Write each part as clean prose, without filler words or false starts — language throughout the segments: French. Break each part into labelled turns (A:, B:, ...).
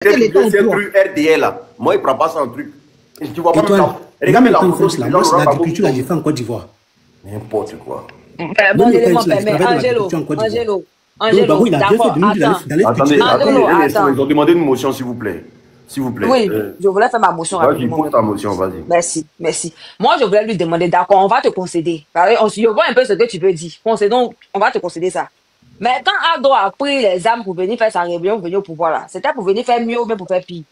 A: C'est un truc RDL là. Moi, il ne prend pas ça en truc. Tu vois pas même ça. Regarde la photo.
B: Moi, c'est l'agriculture, j'ai fait en Côte d'Ivoire.
A: N'importe quoi.
C: Bon élément permet. Angelo, d'accord,
A: attendez, ils ont demandé une motion, s'il vous plaît. S'il vous plaît.
C: Oui, je voulais faire ma motion rapidement.
A: Vas-y, pose ta motion, vas-y.
C: Merci, merci. Moi, je voulais lui demander, d'accord, on va te concéder. Je vois un peu ce que tu veux dire. Concédons, on va te concéder ça. Mais quand Ado a pris les armes pour venir faire sa rébellion, venir au pouvoir là, c'était pour venir faire mieux ou bien pour faire pire?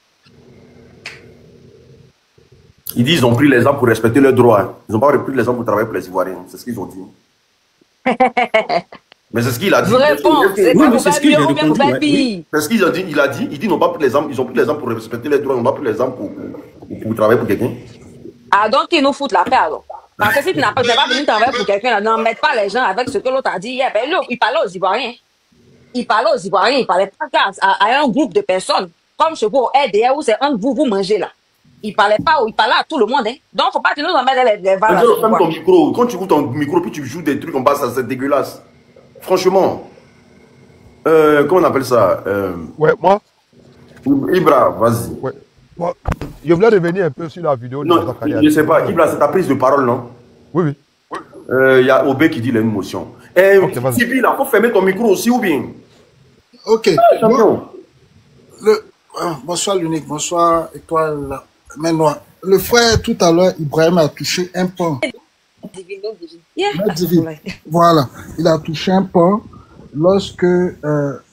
A: Ils disent qu'ils ont pris les armes pour respecter leurs droits. Ils n'ont pas pris les armes pour travailler pour les Ivoiriens. C'est ce qu'ils ont dit. Mais c'est ce qu'il a dit.
C: Je réponds, c'est pas pour faire mieux ou bien pour faire pire.
A: C'est ce qu'il a dit. Il dit qu'ils n'ont pas pris les armes. Ils ont pris les armes pour respecter les droits. Ils n'ont pas pris les armes pour travailler pour quelqu'un.
C: Ah, donc ils nous foutent la paix alors. Parce que si tu n'as pas venu travailler pour quelqu'un, n'en mette pas les gens avec ce que l'autre a dit hier. Ben, il parlait aux Ivoiriens. Il parlait aux Ivoiriens. Il parlait pas à un groupe de personnes. Comme chez vous, RDR, où c'est un que vous mangez là. Il parlait pas, il parlait à tout le monde. Hein. Donc, faut pas que tu nous en mettes les valeurs.
A: Ferme ton micro. Quand tu ouvres ton micro, puis tu joues des trucs en bas, ça c'est dégueulasse. Franchement. Comment on appelle ça
D: Ouais, moi.
A: Ibra, vas-y.
D: Ouais. Moi, je voulais revenir un peu sur la vidéo.
A: Non, je ne sais pas. Ibra, c'est ta prise de parole, non?
D: Oui, oui.
A: Il y a Obé qui dit les émotions. Tibi, là, il faut fermer ton micro aussi ou bien?
E: Ok. Bonsoir l'unique, bonsoir étoile Main-Noire. Le frère tout à l'heure, Ibrahim a touché un point. Voilà, il a touché un point lorsque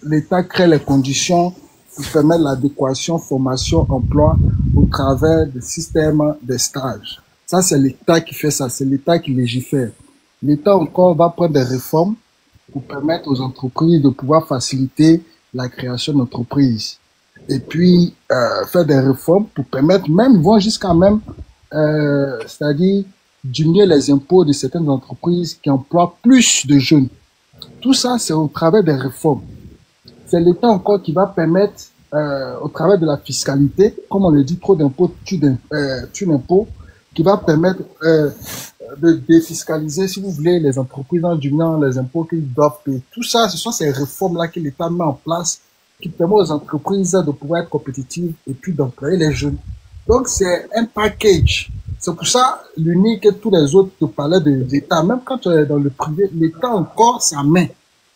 E: l'État crée les conditions pour permettre l'adéquation, formation, emploi au travers des systèmes de stage. Ça, c'est l'État qui fait ça, c'est l'État qui légifère. L'État encore va prendre des réformes pour permettre aux entreprises de pouvoir faciliter la création d'entreprises. Et puis, faire des réformes pour permettre, même, vont jusqu'à même, c'est-à-dire diminuer les impôts de certaines entreprises qui emploient plus de jeunes. Tout ça, c'est au travers des réformes. C'est l'État encore qui va permettre, au travers de la fiscalité, comme on le dit, trop d'impôts tue d'impôts, qui va permettre de défiscaliser, si vous voulez, les entreprises en diminuant les impôts qu'ils doivent payer. Tout ça, ce sont ces réformes-là que l'État met en place qui permet aux entreprises de pouvoir être compétitives et puis d'employer les jeunes. Donc, c'est un package. C'est pour ça, l'unique et tous les autres te parlaient de l'État. Même quand tu es dans le privé, l'État encore sa main.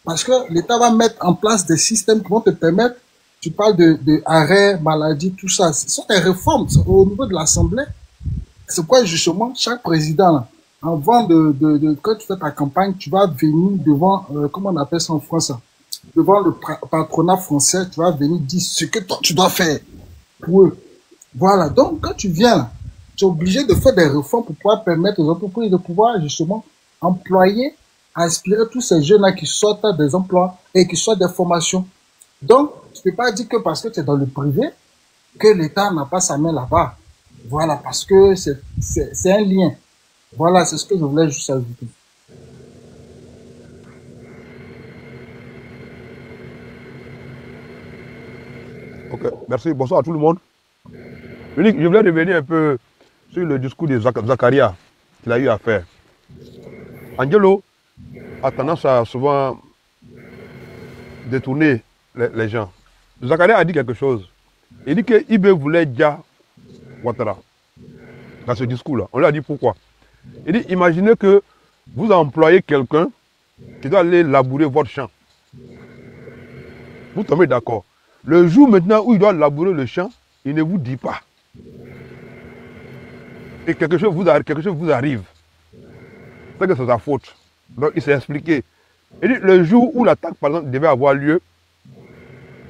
E: Parce que l'État va mettre en place des systèmes qui vont te permettre, tu parles de arrêt, maladie, tout ça. Ce sont des réformes au niveau de l'Assemblée. C'est quoi justement, chaque président, avant quand tu fais ta campagne, tu vas venir devant, comment on appelle ça en France, devant le patronat français, tu vas venir dire ce que toi tu dois faire pour eux. Voilà. Donc, quand tu viens, tu es obligé de faire des réformes pour pouvoir permettre aux entreprises de pouvoir justement employer, aspirer tous ces jeunes-là qui sortent des emplois et qui sortent des formations. Donc, tu ne peux pas dire que parce que tu es dans le privé, que l'État n'a pas sa main là-bas. Voilà, parce que c'est un lien. Voilà, c'est ce que je voulais juste ajouter.
D: Ok, merci. Bonsoir à tout le monde. Je voulais revenir un peu sur le discours de Zakaria qu'il a eu à faire. Angelo a tendance à souvent détourner les gens. Zakaria a dit quelque chose. Il dit que Ibé voulait Dia Ouattara dans ce discours-là. On lui a dit pourquoi. Il dit, imaginez que vous employez quelqu'un qui doit aller labourer votre champ. Vous tombez d'accord. Le jour maintenant où il doit labourer le champ, il ne vous dit pas. Et quelque chose vous arrive. C'est que c'est sa faute. Donc il s'est expliqué. Il dit, le jour où l'attaque, par exemple, devait avoir lieu,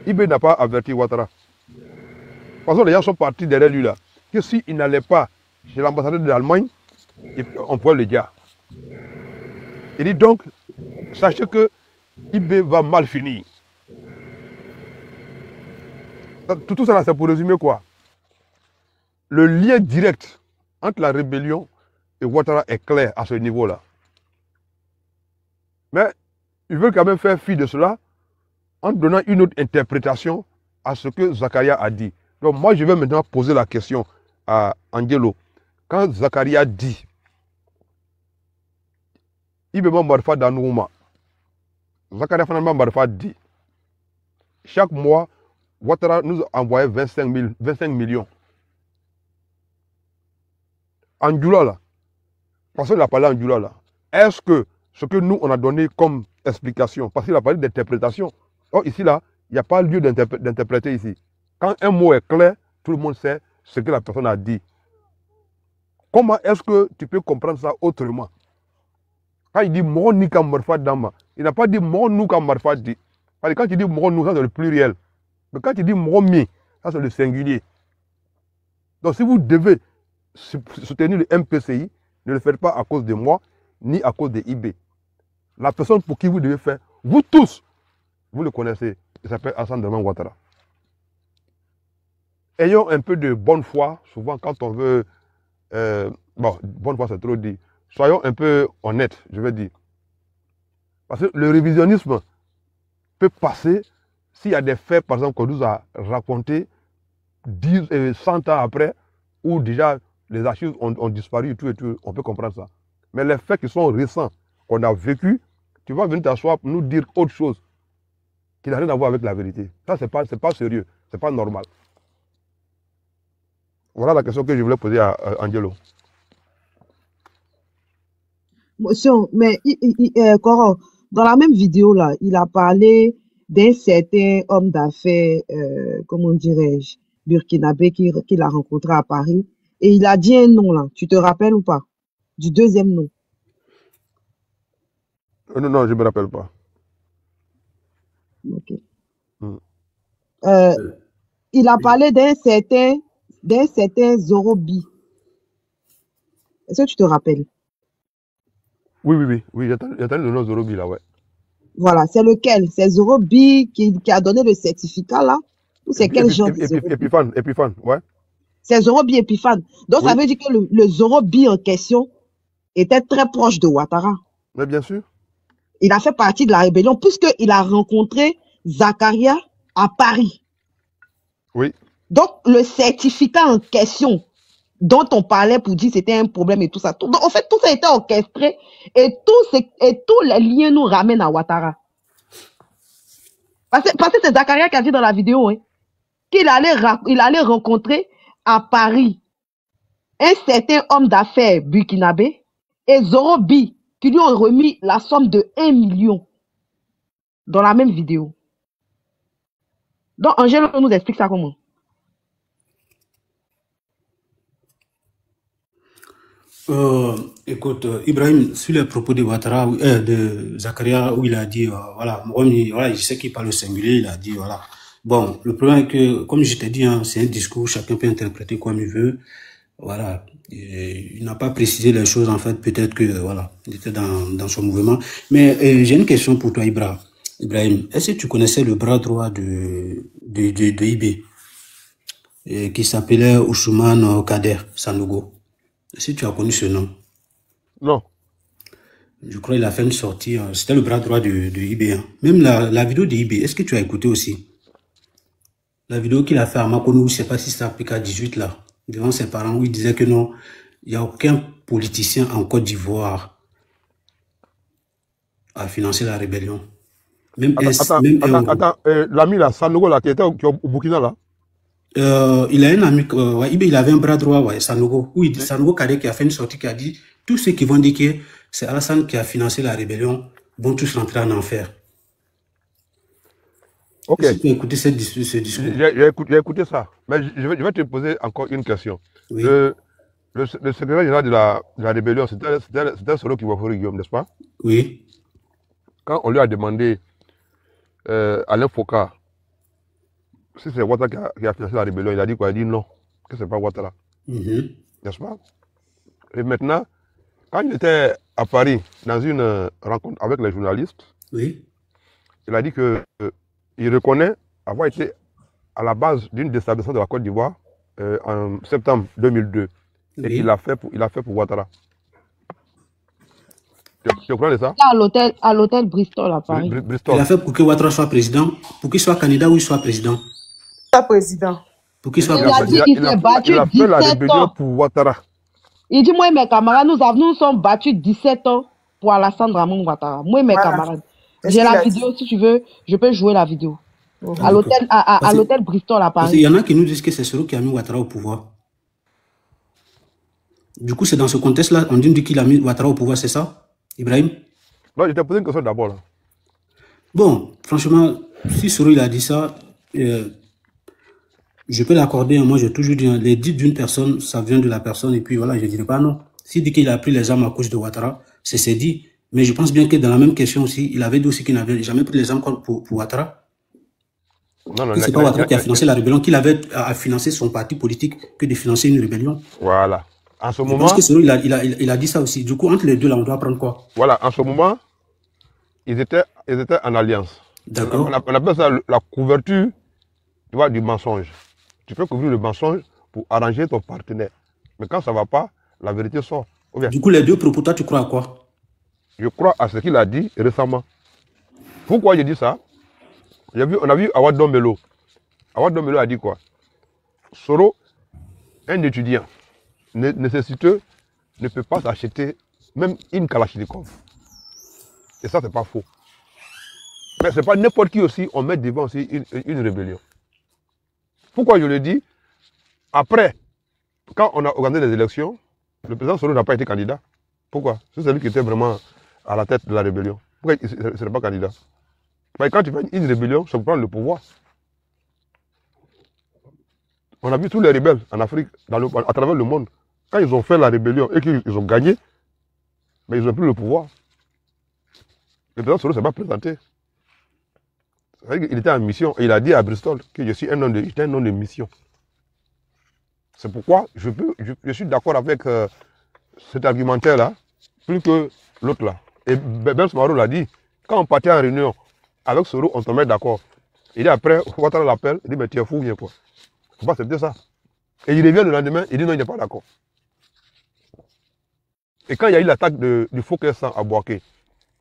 D: Ibé n'a pas averti Ouattara. Parce que les gens sont partis derrière lui là. Que s'il n'allait pas chez l'ambassadeur de l'Allemagne, on pourrait le dire. Il dit donc, sachez que Ibé va mal finir. Tout ça, c'est pour résumer quoi? Le lien direct entre la rébellion et Ouattara est clair à ce niveau-là. Mais ils veulent quand même faire fi de cela en donnant une autre interprétation à ce que Zakaria a dit. Donc moi, je vais maintenant poser la question à Angelo. Quand Zakaria dit Ibema Marfa Danouma, Zakaria Fanama Marfa dit chaque mois, Ouattara nous a envoyé 25 millions. En Djoula, là, parce qu'il a parlé en Djoula, là, est-ce que ce que nous, on a donné comme explication, parce qu'il a parlé d'interprétation, or ici, là, il n'y a pas lieu d'interpréter ici. Quand un mot est clair, tout le monde sait ce que la personne a dit. Comment est-ce que tu peux comprendre ça autrement? Quand il dit mon nika marfa dama, il n'a pas dit mon nuka marfa dit. Parce que quand tu dis mon nous, ça c'est le pluriel. Mais quand tu dis mon mi, ça c'est le singulier. Donc si vous devez soutenir le MPCI, ne le faites pas à cause de moi, ni à cause de IB. La personne pour qui vous devez faire, vous tous, vous le connaissez, il s'appelle Alassane Dramane Ouattara. Ayons un peu de bonne foi, souvent quand on veut, bon, bonne foi c'est trop dit, soyons un peu honnêtes, je veux dire. Parce que le révisionnisme peut passer s'il y a des faits, par exemple, qu'on nous a racontés 100 ans après, où déjà les archives ont disparu et tout, on peut comprendre ça. Mais les faits qui sont récents, qu'on a vécu, tu vas venir t'asseoir pour nous dire autre chose qui n'a rien à voir avec la vérité. Ça, c'est pas sérieux, c'est pas normal. Voilà la question que je voulais poser à Angelo.
F: Mais Coro, dans la même vidéo là, il a parlé d'un certain homme d'affaires, comment dirais-je, burkinabé qu'il a rencontré à Paris, et il a dit un nom là. Tu te rappelles ou pas? Du deuxième nom.
D: Non, je ne me rappelle pas.
F: Ok. Il a parlé d'un certain Zorobi. Est-ce que tu te rappelles?
D: Oui, j'ai entendu le nom Zorobi là, ouais.
F: Voilà, c'est lequel? C'est Zorobi qui a donné le certificat là? Ou c'est quel genre de Zorobi?
D: Épiphane, ouais.
F: C'est Zorobi Épiphane. Donc ça veut dire que le Zorobi en question était très proche de Ouattara.
D: Mais bien sûr.
F: Il a fait partie de la rébellion puisqu'il a rencontré Zakaria à Paris.
D: Oui.
F: Donc le certificat en question dont on parlait pour dire que c'était un problème et tout ça. Donc, en fait, tout ça a été orchestré et tous les liens nous ramènent à Ouattara. Parce que c'est Zakaria qui a dit dans la vidéo qu'il allait rencontrer à Paris un certain homme d'affaires burkinabé et Zorobi qui lui ont remis la somme de 1 million dans la même vidéo. Donc, Angelo nous explique ça comment?
B: Écoute, Ibrahim, sur les propos de Ouattara, de Zakaria, où il a dit, voilà, je sais qu'il parle au singulier, il a dit, voilà. Bon, le problème est que, comme je t'ai dit, c'est un discours, chacun peut interpréter comme il veut. Voilà. Et il n'a pas précisé les choses, en fait, peut-être que, voilà, il était dans son mouvement. Mais j'ai une question pour toi, Ibrahim. Est-ce que tu connaissais le bras droit de IB, qui s'appelait Ousmane Kader Sanogo? Est-ce que tu as connu ce nom?
D: Non.
B: Je crois qu'il a fait une sortie, c'était le bras droit de IB. Même la vidéo de IB, est-ce que tu as écouté aussi? La vidéo qu'il a fait à Makonou, je ne sais pas si c'est à PK18 là, devant ses parents, où il disait que non, il n'y a aucun politicien en Côte d'Ivoire à financer la rébellion. Même
D: attends, l'ami là, Sanogo là, qui était au Burkina là?
B: Il a un ami, il avait un bras droit, Sanogo. Oui, Sanogo Kadek qui a fait une sortie qui a dit tous ceux qui vont dire que c'est Alassane qui a financé la rébellion vont tous rentrer en enfer.
D: Ok.
B: Est-ce que tu as écouté ce discours?
D: J'ai écouté ça. Mais je vais te poser encore une question.
B: Oui.
D: Le secrétaire général de la rébellion, c'était Solo Kiwafori Guillaume, n'est-ce pas?
B: Oui.
D: Quand on lui a demandé Alain Foka, si c'est Ouattara qui a financé la rébellion, il a dit quoi? Il a dit non, que ce n'est pas Ouattara. N'est-ce pas? Et maintenant, quand il était à Paris, dans une rencontre avec les journalistes,
B: oui,
D: il a dit qu'il reconnaît avoir été à la base d'une déstabilisation de la Côte d'Ivoire en septembre 2002. Oui. Et il l'a fait pour Ouattara. Tu es au courant de ça?
F: À l'hôtel Bristol à Paris.
B: Bristol. Il a fait pour que Ouattara soit président, pour qu'il soit candidat ou il soit président.
F: Président.
B: Pour qu'il soit
F: il a dit qu'il s'est battu 17 ans
D: pour Ouattara.
F: Il dit, moi et mes camarades, nous sommes battus 17 ans pour Alassane Dramane Ouattara. Moi et mes camarades. J'ai la vidéo, si tu veux, je peux jouer la vidéo. À l'hôtel à l'hôtel Bristol à
B: Parce qu'il
F: Paris.
B: y en a qui nous disent que c'est Soro qui a mis Ouattara au pouvoir. Du coup, c'est dans ce contexte-là, on dit qu'il a mis Ouattara au pouvoir, c'est ça, Ibrahim?
D: Non, je t'ai posé une question d'abord.
B: Bon, franchement, si Soro il a dit ça, je peux l'accorder. Moi, j'ai toujours dit, les dits d'une personne, ça vient de la personne, et puis voilà, je ne dirais pas non. S'il dit qu'il a pris les armes à cause de Ouattara, c'est dit. Mais je pense bien que dans la même question aussi, il avait dit aussi qu'il n'avait jamais pris les armes pour Ouattara.
D: Non,
B: C'est pas Ouattara qui a financé la rébellion, qu'il avait à financer son parti politique que de financer une rébellion.
D: Voilà. En ce moment.
B: Je pense que Soro, il a dit ça aussi. Du coup, entre les deux, là, on doit prendre quoi?
D: Voilà, en ce moment, ils étaient en alliance.
B: D'accord.
D: On appelle ça la couverture, tu vois, du mensonge. Tu peux couvrir le mensonge pour arranger ton partenaire. Mais quand ça ne va pas, la vérité sort.
B: Du coup, les deux propos, toi, tu crois à quoi?
D: Je crois à ce qu'il a dit récemment. Pourquoi j'ai dit ça? On a vu Awad Dombelo. Awad Dombelo a dit quoi? Soro, un étudiant nécessiteux, ne peut pas s'acheter même une Kalachnikov. Et ça, c'est pas faux. Mais c'est pas n'importe qui aussi, on met devant aussi une rébellion. Pourquoi je le dis? Après, quand on a organisé les élections, le président Soro n'a pas été candidat. Pourquoi? C'est lui qui était vraiment à la tête de la rébellion. Pourquoi il ne serait pas candidat? Mais quand tu fais une rébellion, c'est pour prendre le pouvoir. On a vu tous les rebelles en Afrique, à travers le monde. Quand ils ont fait la rébellion et qu'ils ont gagné, mais ils n'ont plus le pouvoir. Le président Soro ne s'est pas présenté. Il était en mission et il a dit à Bristol que je suis un homme de mission. C'est pourquoi je suis d'accord avec cet argumentaire-là, plus que l'autre là. Et Ben Smaro l'a dit, quand on partait en réunion avec Soro, on tombait d'accord. Il dit après, Ouattara l'appelle, il dit mais tu es fou, viens quoi. Il ne faut pas accepter ça. Et il revient le lendemain, il dit non, il n'est pas d'accord. Et quand il y a eu l'attaque du Focus 100 à Bouaké,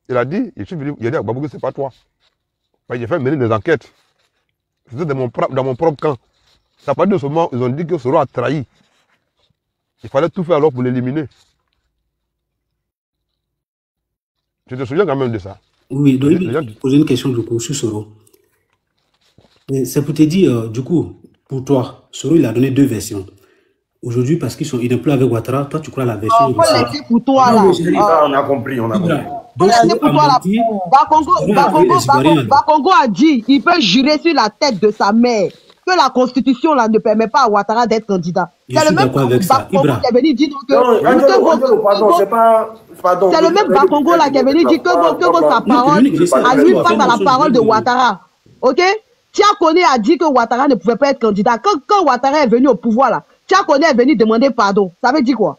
D: il a dit, il a dit à Babouké, c'est pas toi. J'ai fait mener des enquêtes. C'était dans mon propre camp. Ça partir de ce moment, ils ont dit que Soro a trahi. Il fallait tout faire alors pour l'éliminer. Tu te souviens quand même de ça?
B: Oui, donc il vais poser une question du coup sur Soro. C'est pour te dire, du coup, pour toi, Soro il a donné deux versions. Aujourd'hui, parce qu'il n'est plus avec Ouattara, toi tu crois à la version.
F: On peut laisser pour toi là.
A: On a compris, on a compris.
B: Donc,
F: pour toi là. Bakongo a dit, il peut jurer sur la tête de sa mère que la constitution là ne permet pas à Ouattara d'être candidat. C'est le même Bakongo qui est venu dire que. C'est le même Bakongo là qui est venu dire que sa parole a lui face à la parole de Ouattara. Ok? Tia Kone a dit que Ouattara ne pouvait pas être candidat. Quand Ouattara est venu au pouvoir là, Tia Kone est venu demander pardon. Ça veut dire quoi?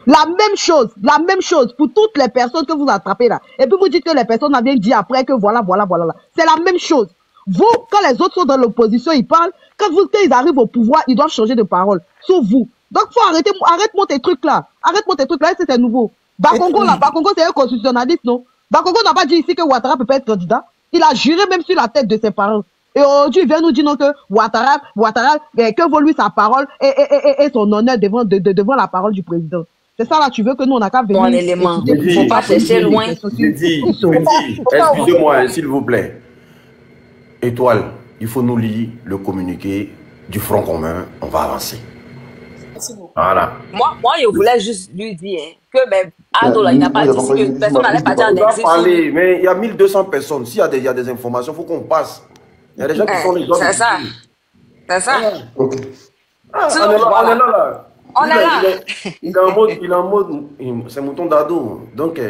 F: La même chose pour toutes les personnes que vous attrapez là. Et puis vous dites que les personnes viennent dire après que voilà. C'est la même chose. Vous, quand les autres sont dans l'opposition, ils parlent. Quand ils arrivent au pouvoir, ils doivent changer de parole. Sauf vous. Donc faut arrête-moi tes trucs là. C'est nouveau. Bakongo c'est un constitutionnaliste, non? Bakongo n'a pas dit ici que Ouattara peut pas être candidat. Il a juré même sur la tête de ses parents. Et aujourd'hui, il vient nous dire non, que Ouattara, que vaut lui sa parole et son honneur devant la parole du président. C'est ça là, tu veux que nous on a qu'à venir.
C: Bon élément. Il ne faut pas chercher loin.
A: Excusez-moi, s'il vous plaît. Étoile, il faut nous lire le communiqué du Front commun, on va avancer. Voilà.
C: Moi, je voulais juste lui dire que Ado, là, il n'a pas dit que personne n'allait pas dire en exil.
A: Mais il y a 1200 personnes. S'il y a des informations, il faut qu'on passe. Il y a des gens qui sont les gens.
C: C'est ça. C'est ça.
A: On est là. Il est en mode, c'est mouton d'ado. Donc,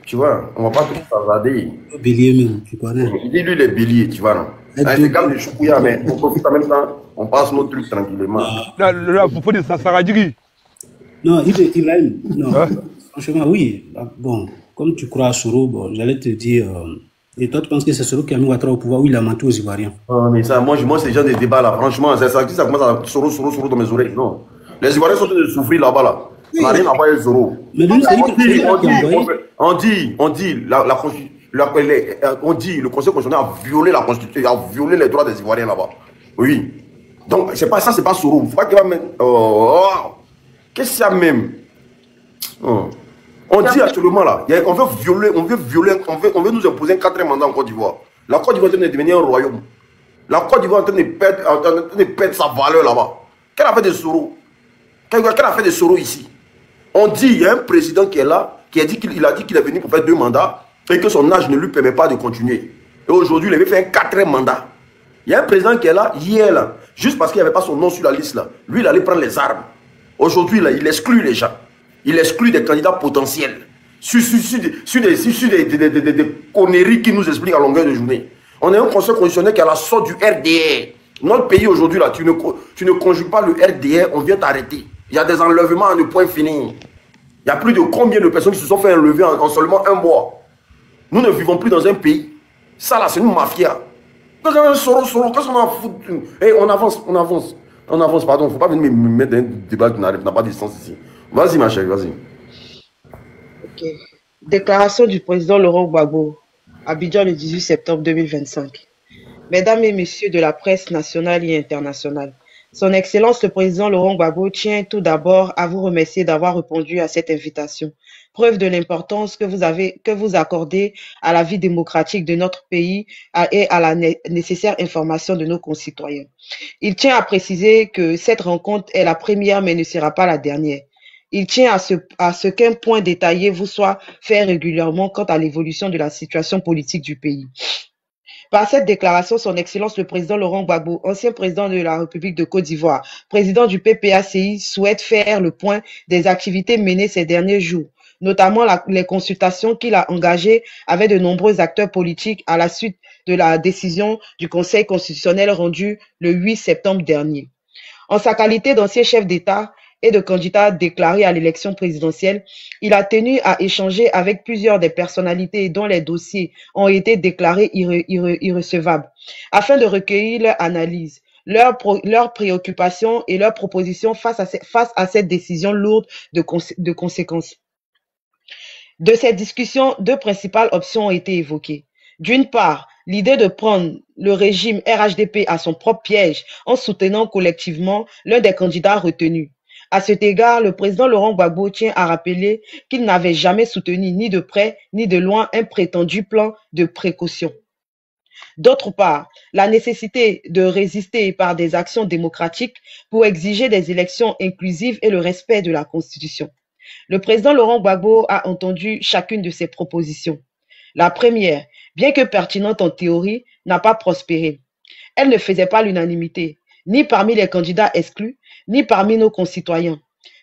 A: tu vois, on ne va pas tout s'avarder.
B: Le bélier même, tu connais.
A: Il dit lui les béliers, tu vois, non? C'est comme des choukouya, mais on profite en même temps, on passe nos trucs tranquillement.
D: Là, il faut dire ça, Saradjiri.
B: Non, Ibrahim, non. Franchement, oui. Bon, comme tu crois à Soro, bon, j'allais te dire. Et toi, tu penses que c'est Soro qui a mis Ouattara au pouvoir ou il a menti aux Ivoiriens?
A: Mais ça, moi, c'est déjà des débats là. Franchement, ça commence à Soro dans mes oreilles. Non. Les Ivoiriens sont en train de souffrir là-bas là. On n'a rien à voir avec Soro.
B: Mais
A: on dit, le Conseil constitutionnel a violé la Constitution, a violé les droits des Ivoiriens là-bas. Oui. Donc, c'est pas Soro. Il faut pas qu'il va mettre. Qu'est-ce qu'il y a même? On dit actuellement là, on veut nous imposer un 4e mandat en Côte d'Ivoire. La Côte d'Ivoire est devenue un royaume. La Côte d'Ivoire est en train de perdre sa valeur là-bas. Quelle a fait de Soro? Quelle a fait de Soro ici? On dit, il y a un président qui est là, qui a dit qu'il est venu pour faire 2 mandats et que son âge ne lui permet pas de continuer. Et aujourd'hui, il avait fait un 4e mandat. Il y a un président qui est là, hier, là, juste parce qu'il n'y avait pas son nom sur la liste, là. Lui, il allait prendre les armes. Aujourd'hui, là, il exclut les gens. Il exclut des candidats potentiels. Sur des conneries qui nous expliquent à longueur de journée. On est un conseil constitutionnel qui est à la sorte du RDR. Notre pays aujourd'hui, là, tu ne conjugues pas le RDR, on vient t'arrêter. Il y a des enlèvements à ne point finir. Il y a plus de combien de personnes qui se sont fait enlever en seulement 1 mois. Nous ne vivons plus dans un pays. Ça, là, c'est une mafia. Qu'est-ce qu'on a foutu? Hey, on avance, pardon. Il ne faut pas venir me mettre dans un débat qui n'a pas de sens ici. Vas-y, ma chère, vas-y.
F: Ok. Déclaration du président Laurent Gbagbo, Abidjan le 18 septembre 2025. Mesdames et messieurs de la presse nationale et internationale, Son Excellence le président Laurent Gbagbo tient tout d'abord à vous remercier d'avoir répondu à cette invitation. Preuve de l'importance que vous accordez à la vie démocratique de notre pays et à la nécessaire information de nos concitoyens. Il tient à préciser que cette rencontre est la première mais ne sera pas la dernière. Il tient à ce qu'un point détaillé vous soit fait régulièrement quant à l'évolution de la situation politique du pays. Par cette déclaration, Son Excellence le président Laurent Gbagbo, ancien président de la République de Côte d'Ivoire, président du PPACI, souhaite faire le point des activités menées ces derniers jours, notamment les consultations qu'il a engagées avec de nombreux acteurs politiques à la suite de la décision du Conseil constitutionnel rendue le 8 septembre dernier. En sa qualité d'ancien chef d'État et de candidat déclaré à l'élection présidentielle, il a tenu à échanger avec plusieurs des personnalités dont les dossiers ont été déclarés irrecevables, afin de recueillir leur analyse, leurs préoccupations et leurs propositions face à cette décision lourde de conséquences. De cette discussion, 2 principales options ont été évoquées. D'une part, l'idée de prendre le régime RHDP à son propre piège en soutenant collectivement l'un des candidats retenus. À cet égard, le président Laurent Gbagbo tient à rappeler qu'il n'avait jamais soutenu ni de près ni de loin un prétendu plan de précaution. D'autre part, la nécessité de résister par des actions démocratiques pour exiger des élections inclusives et le respect de la Constitution. Le président Laurent Gbagbo a entendu chacune de ces propositions. La première, bien que pertinente en théorie, n'a pas prospéré. Elle ne faisait pas l'unanimité, ni parmi les candidats exclus, ni parmi nos concitoyens.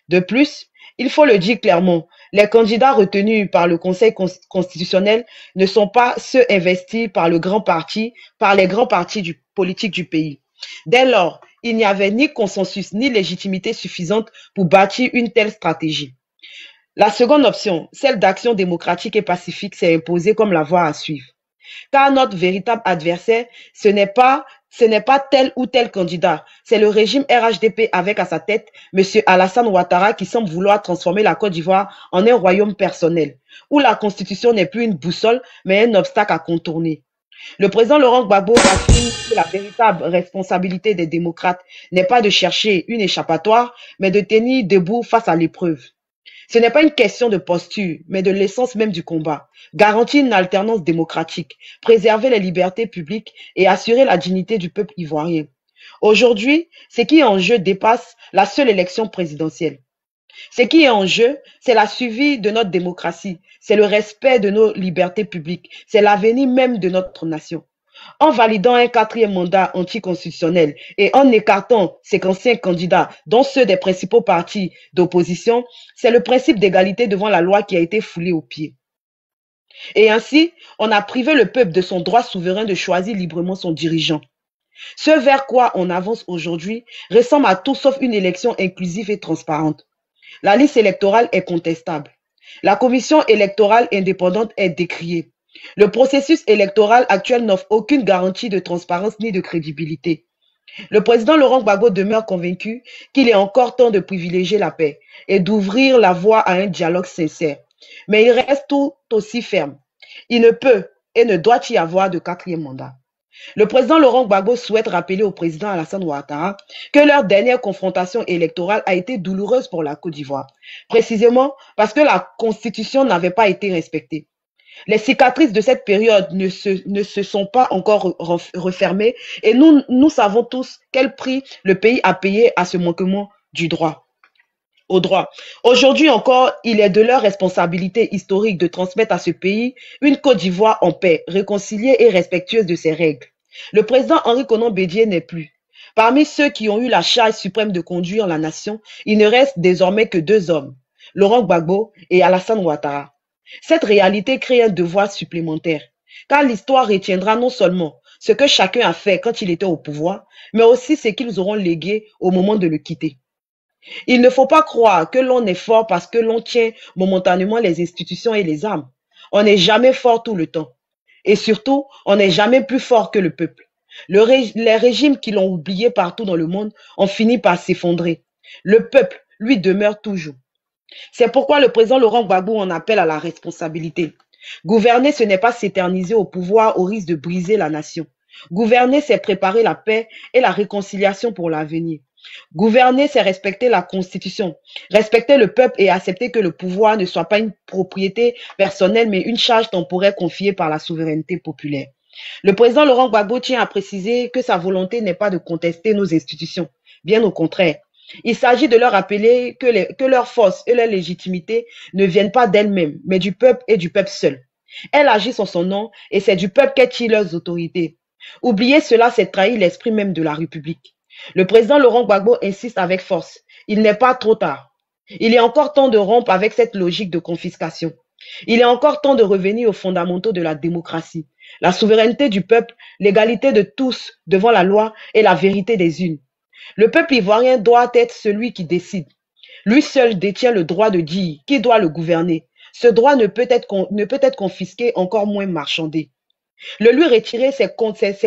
F: De plus, il faut le dire clairement, les candidats retenus par le Conseil constitutionnel ne sont pas ceux investis par les grands partis politiques du pays. Dès lors, il n'y avait ni consensus ni légitimité suffisante pour bâtir une telle stratégie. La seconde option, celle d'action démocratique et pacifique, s'est imposée comme la voie à suivre. Car notre véritable adversaire, ce n'est pas tel ou tel candidat, c'est le régime RHDP avec à sa tête M. Alassane Ouattara qui semble vouloir transformer la Côte d'Ivoire en un royaume personnel, où la Constitution n'est plus une boussole, mais un obstacle à contourner. Le président Laurent Gbagbo affirme que la véritable responsabilité des démocrates n'est pas de chercher une échappatoire, mais de tenir debout face à l'épreuve. Ce n'est pas une question de posture, mais de l'essence même du combat. Garantir une alternance démocratique, préserver les libertés publiques et assurer la dignité du peuple ivoirien. Aujourd'hui, ce qui est en jeu dépasse la seule élection présidentielle. Ce qui est en jeu, c'est la survie de notre démocratie, c'est le respect de nos libertés publiques, c'est l'avenir même de notre nation. En validant un 4e mandat anticonstitutionnel et en écartant ces anciens candidats, dont ceux des principaux partis d'opposition, c'est le principe d'égalité devant la loi qui a été foulé aux pieds. Et ainsi, on a privé le peuple de son droit souverain de choisir librement son dirigeant. Ce vers quoi on avance aujourd'hui ressemble à tout sauf une élection inclusive et transparente. La liste électorale est contestable. La commission électorale indépendante est décriée. Le processus électoral actuel n'offre aucune garantie de transparence ni de crédibilité. Le président Laurent Gbagbo demeure convaincu qu'il est encore temps de privilégier la paix et d'ouvrir la voie à un dialogue sincère. Mais il reste tout aussi ferme. Il ne peut et ne doit y avoir de 4e mandat. Le président Laurent Gbagbo souhaite rappeler au président Alassane Ouattara que leur dernière confrontation électorale a été douloureuse pour la Côte d'Ivoire, précisément parce que la Constitution n'avait pas été respectée. Les cicatrices de cette période ne se sont pas encore refermées et nous savons tous quel prix le pays a payé à ce manquement du droit. Au droit. Aujourd'hui encore, il est de leur responsabilité historique de transmettre à ce pays une Côte d'Ivoire en paix, réconciliée et respectueuse de ses règles. Le président Henri Konan Bédié n'est plus. Parmi ceux qui ont eu la charge suprême de conduire la nation, il ne reste désormais que 2 hommes, Laurent Gbagbo et Alassane Ouattara. Cette réalité crée un devoir supplémentaire, car l'histoire retiendra non seulement ce que chacun a fait quand il était au pouvoir, mais aussi ce qu'ils auront légué au moment de le quitter. Il ne faut pas croire que l'on est fort parce que l'on tient momentanément les institutions et les armes. On n'est jamais fort tout le temps. Et surtout, on n'est jamais plus fort que le peuple. Les régimes qui l'ont oublié partout dans le monde ont fini par s'effondrer. Le peuple, lui, demeure toujours. C'est pourquoi le président Laurent Gbagbo en appelle à la responsabilité. Gouverner, ce n'est pas s'éterniser au pouvoir au risque de briser la nation. Gouverner, c'est préparer la paix et la réconciliation pour l'avenir. Gouverner, c'est respecter la Constitution, respecter le peuple et accepter que le pouvoir ne soit pas une propriété personnelle, mais une charge temporaire confiée par la souveraineté populaire. Le président Laurent Gbagbo tient à préciser que sa volonté n'est pas de contester nos institutions, bien au contraire. Il s'agit de leur rappeler que leur force et leur légitimité ne viennent pas d'elles-mêmes, mais du peuple et du peuple seul. Elles agissent en son nom et c'est du peuple qu'elles tirent leurs autorités. Oublier cela, c'est trahir l'esprit même de la République. Le président Laurent Gbagbo insiste avec force. Il n'est pas trop tard. Il est encore temps de rompre avec cette logique de confiscation. Il est encore temps de revenir aux fondamentaux de la démocratie. La souveraineté du peuple, l'égalité de tous devant la loi et la vérité des unes. Le peuple ivoirien doit être celui qui décide. Lui seul détient le droit de dire qui doit le gouverner. Ce droit ne peut être confisqué, encore moins marchandé. Le lui retirer, c'est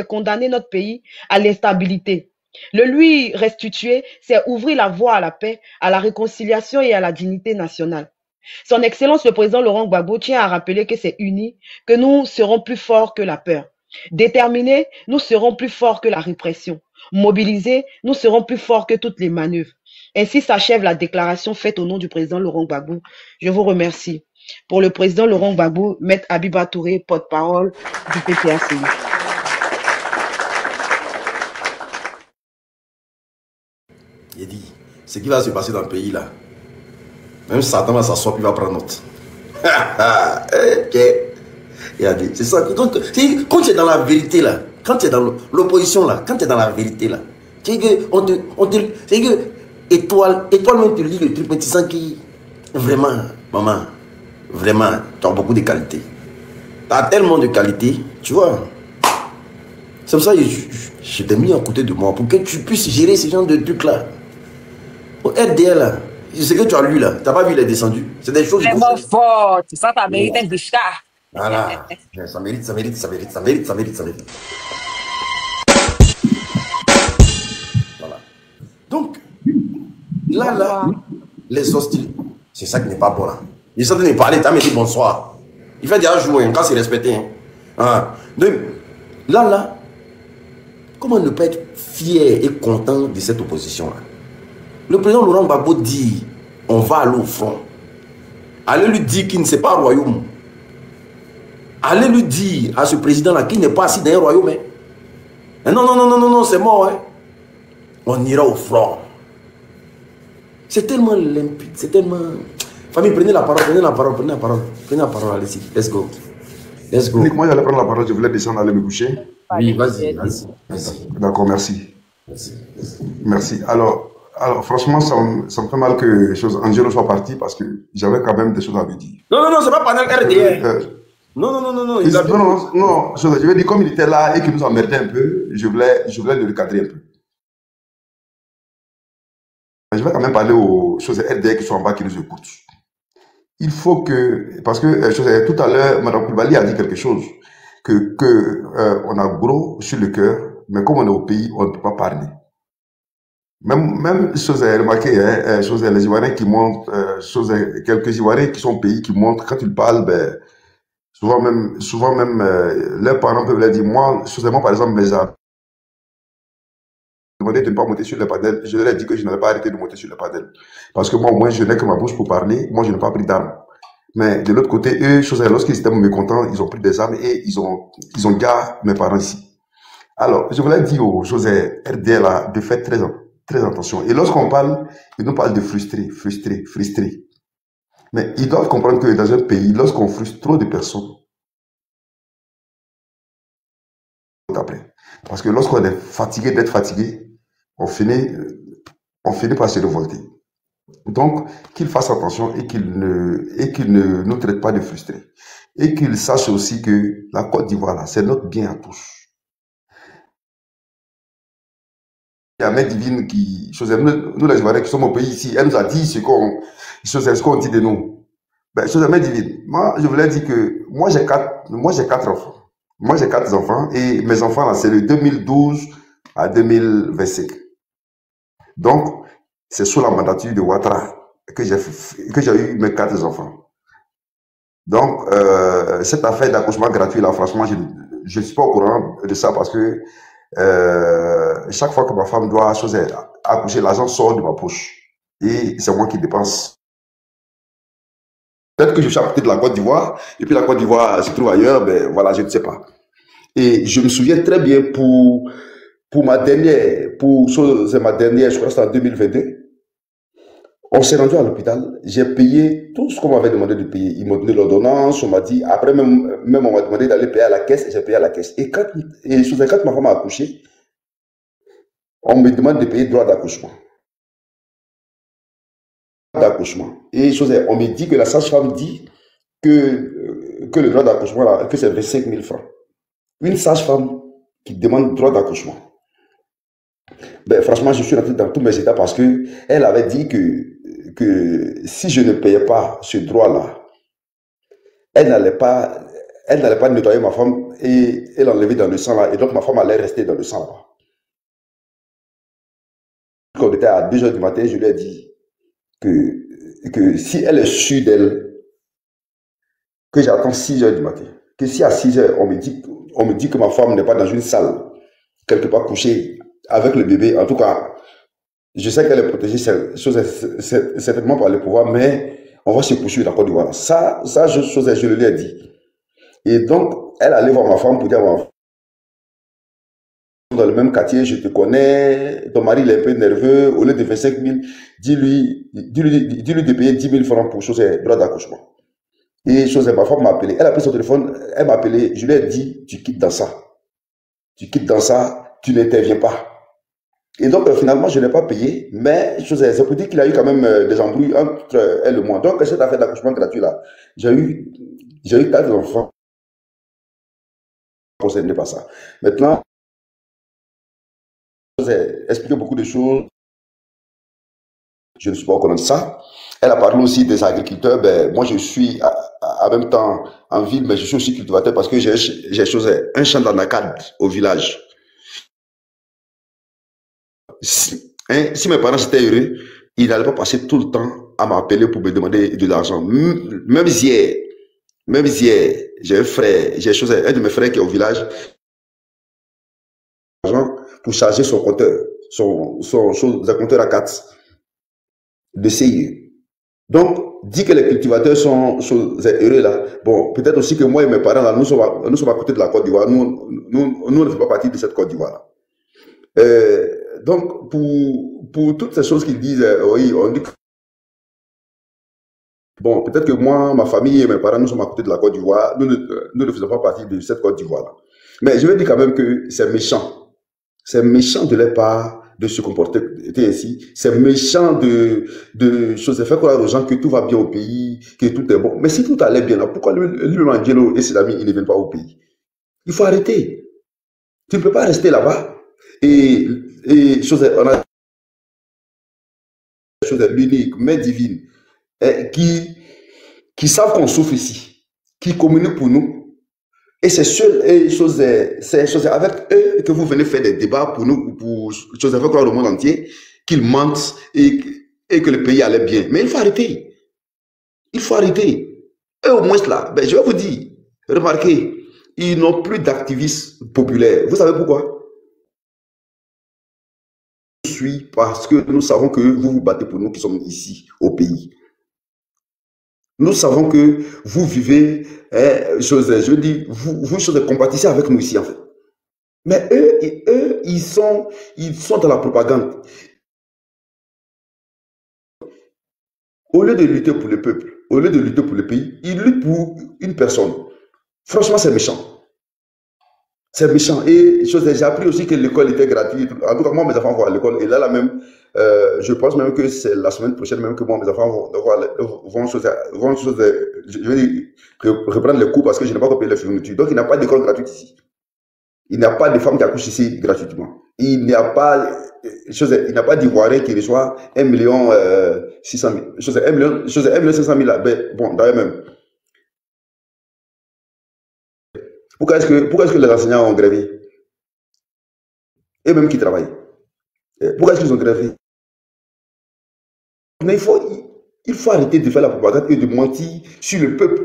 F: condamner notre pays à l'instabilité. Le lui restituer, c'est ouvrir la voie à la paix, à la réconciliation et à la dignité nationale. Son Excellence le président Laurent Gbagbo tient à rappeler que c'est unis que nous serons plus forts que la peur. Déterminés, nous serons plus forts que la répression. Mobilisés, nous serons plus forts que toutes les manœuvres. Ainsi s'achève la déclaration faite au nom du président Laurent Gbagbo. Je vous remercie. Pour le président Laurent Gbagbo, Maître Abiba Touré, porte-parole du PPACI.
A: Il dit, ce qui va se passer dans le pays là, même Satan va s'asseoir puis va prendre note. C'est ça. Donc, quand tu es dans la vérité là, quand tu es dans l'opposition là, quand tu es dans la vérité là, c'est que étoile même te lit le truc, mais tu sens que vraiment, maman, vraiment, tu as beaucoup de qualités. Tu as tellement de qualités, tu vois. C'est pour ça que je t'ai mis à côté de moi pour que tu puisses gérer ce genre de trucs là. Au RDL là, ce que tu as lu là, tu n'as pas vu les descendus. C'est des choses.
C: Vraiment fort. Ça mérite un Bishka.
A: Voilà. Ça mérite. Voilà. Donc, là, les hostiles, c'est ça qui n'est pas bon là. Il est en train de parler, tu as dit bonsoir. Il fait déjà jouer, quand c'est respecté. Hein. Donc, là, comment ne pas être fier et content de cette opposition là? Le président Laurent Gbagbo dit, on va aller au front. Allez lui dire qu'il ne sait pas un royaume. Allez lui dire à ce président-là qu'il n'est pas assis dans un royaume. Hein. Non, c'est mort. Hein. On ira au front. C'est tellement limpide, c'est tellement... Famille, prenez la parole, allez-y, let's go.
G: Moi, j'allais prendre la parole, je voulais descendre, aller me coucher.
A: Oui, vas-y.
G: D'accord, merci. Merci. Alors, franchement, ça me fait mal que Angelo soit parti parce que j'avais quand même des choses à lui dire.
A: Non, c'est pas panel RDR. Non.
G: Non, je veux dire, comme il était là et qu'il nous emmerdait un peu, je voulais le recadrer un peu. Je vais quand même parler aux choses RDR qui sont en bas qui nous écoutent. Il faut que, parce que tout à l'heure, Mme Koulibaly a dit quelque chose, on a gros sur le cœur, mais comme on est au pays, on ne peut pas parler. Même chose à remarquer, les Ivoiriens qui montrent, quelques Ivoiriens qui sont au pays qui montrent, quand ils parlent, ben, souvent même, leurs parents peuvent leur dire, moi, par exemple, mes amis, demandé de ne pas monter sur le padel, je leur ai dit que je n'avais pas arrêté de monter sur le padel. Parce que moi, au moins, je n'ai que ma bouche pour parler, moi, je n'ai pas pris d'armes. Mais de l'autre côté, eux, lorsqu'ils étaient mécontents, ils ont pris des armes et ils ont gardé mes parents ici. Alors, je voulais dire aux choses RDL là, de faire très attention. Et lorsqu'on parle, ils nous parlent de frustrés. Mais ils doivent comprendre que dans un pays, lorsqu'on frustre trop de personnes, après. Parce que lorsqu'on est fatigué d'être fatigué, on finit par se révolter. Donc, qu'ils fassent attention et qu'ils ne nous traitent pas de frustrés. Et qu'ils sachent aussi que la Côte d'Ivoire, là, c'est notre bien à tous. La main divine qui, nous les Ivoiriens qui sommes au pays ici, elle nous a dit ce qu'on dit de nous. Ben, la main divine. Moi, je voulais dire que moi j'ai quatre enfants. Moi j'ai 4 enfants et mes enfants là, c'est de 2012 à 2025. Donc, c'est sous la mandature de Ouattara que j'ai eu mes 4 enfants. Donc, cette affaire d'accouchement gratuit là, franchement, je ne suis pas au courant de ça parce que chaque fois que ma femme doit accoucher, l'argent sort de ma poche. Et c'est moi qui dépense. Peut-être que je suis à côté de la Côte d'Ivoire, et puis la Côte d'Ivoire se trouve ailleurs, ben voilà, je ne sais pas. Et je me souviens très bien pour ma dernière, c'est ma dernière, je crois que c'était en 2022. On s'est rendu à l'hôpital, j'ai payé tout ce qu'on m'avait demandé de payer. Ils m'ont donné l'ordonnance, on m'a dit, après même on m'a demandé d'aller payer à la caisse, et j'ai payé à la caisse. Et quand ma femme a accouché, on me demande de payer droit d'accouchement. Et on me dit que la sage-femme dit que le droit d'accouchement, que c'est 25 000 francs. Une sage-femme qui demande droit d'accouchement. Ben, franchement, je suis rentré dans tous mes états parce que elle avait dit que si je ne payais pas ce droit-là, elle n'allait pas nettoyer ma femme et l'enlever dans le sang là. Et donc, ma femme allait rester dans le sang là. Quand on était à 2 h du matin, je lui ai dit que si elle est sûre d'elle, que j'attends 6 h du matin. Que si à 6 h, on me dit que ma femme n'est pas dans une salle, quelque part couchée, avec le bébé, en tout cas, je sais qu'elle est protégée, certainement par le pouvoir, mais on va se poursuivre la Côte d'Ivoire. Ça, je le lui ai dit. Et donc, elle allait voir ma femme pour dire, dans le même quartier, je te connais, ton mari il est un peu nerveux, au lieu de 25 000, dis-lui de payer 10 000 francs pour droit d'accouchement. Et ma femme m'a appelé, elle a pris son téléphone, elle m'a appelé, je lui ai dit, tu quittes dans ça. Tu quittes dans ça, tu n'interviens pas. Et donc, finalement, je n'ai pas payé, mais c'est pour dire qu'il y a eu quand même des embrouilles entre elle et moi. Donc, cette affaire d'accouchement gratuit là, j'ai eu 4 enfants concernés par ça. Maintenant, j'ai expliqué beaucoup de choses. Je ne suis pas au courant de ça. Elle a parlé aussi des agriculteurs. Ben, moi, je suis en même temps en ville, mais je suis aussi cultivateur parce que j'ai un champ d'anacade au village. Si mes parents étaient heureux, ils n'allaient pas passer tout le temps à m'appeler pour me demander de l'argent. Même hier, j'ai un frère, un de mes frères qui est au village, pour charger son compteur, son compteur à 4 de CIE. Donc, dit que les cultivateurs sont heureux là. Bon, peut-être aussi que moi et mes parents là, nous sommes à côté de la Côte d'Ivoire. Nous ne faisons pas partie de cette Côte d'Ivoire là. Donc, pour toutes ces choses qu'ils disent, oui, on dit que bon, peut-être que moi, ma famille et mes parents, nous sommes à côté de la Côte d'Ivoire. Nous ne faisons pas partie de cette Côte d'Ivoire là. Mais je veux dire quand même que c'est méchant. C'est méchant de leur part de se comporter ainsi. C'est méchant de faire croire aux gens que tout va bien au pays, que tout est bon. Mais si tout allait bien là, pourquoi lui Angelo et ses amis, ils ne viennent pas au pays? Il faut arrêter. Tu ne peux pas rester là-bas. Et on a l'unique, mais divine, qui savent qu'on souffre ici, qui communiquent pour nous. Et c'est avec eux que vous venez faire des débats pour nous, pour faire croire au monde entier qu'ils mentent et que le pays allait bien. Mais il faut arrêter. Il faut arrêter. Et au moins là, ben, je vais vous dire, remarquez, ils n'ont plus d'activistes populaires. Vous savez pourquoi? Parce que nous savons que vous vous battez pour nous qui sommes ici, au pays. Nous savons que vous vivez, je dis, vous compatissez avec nous ici, en fait. Mais eux, ils sont dans la propagande. Au lieu de lutter pour le peuple, au lieu de lutter pour le pays, ils luttent pour une personne. Franchement, c'est méchant. C'est méchant. Et j'ai appris aussi que l'école était gratuite. En tout cas, moi, mes enfants vont à l'école. Et là même, je pense même que c'est la semaine prochaine même que moi, mes enfants vont je vais dire, reprendre les cours parce que je n'ai pas payé les fournitures. Donc, il n'y a pas d'école gratuite ici. Il n'y a pas de femmes qui accouchent ici gratuitement. Il n'y a pas d'Ivoirien qui reçoit 1,6 million. 1,5 million. Bon, d'ailleurs même. Pourquoi est-ce que les enseignants ont grévé? Et même qui travaillent. Pourquoi est-ce qu'ils ont grévé? Mais il faut arrêter de faire la propagande et de mentir sur le peuple.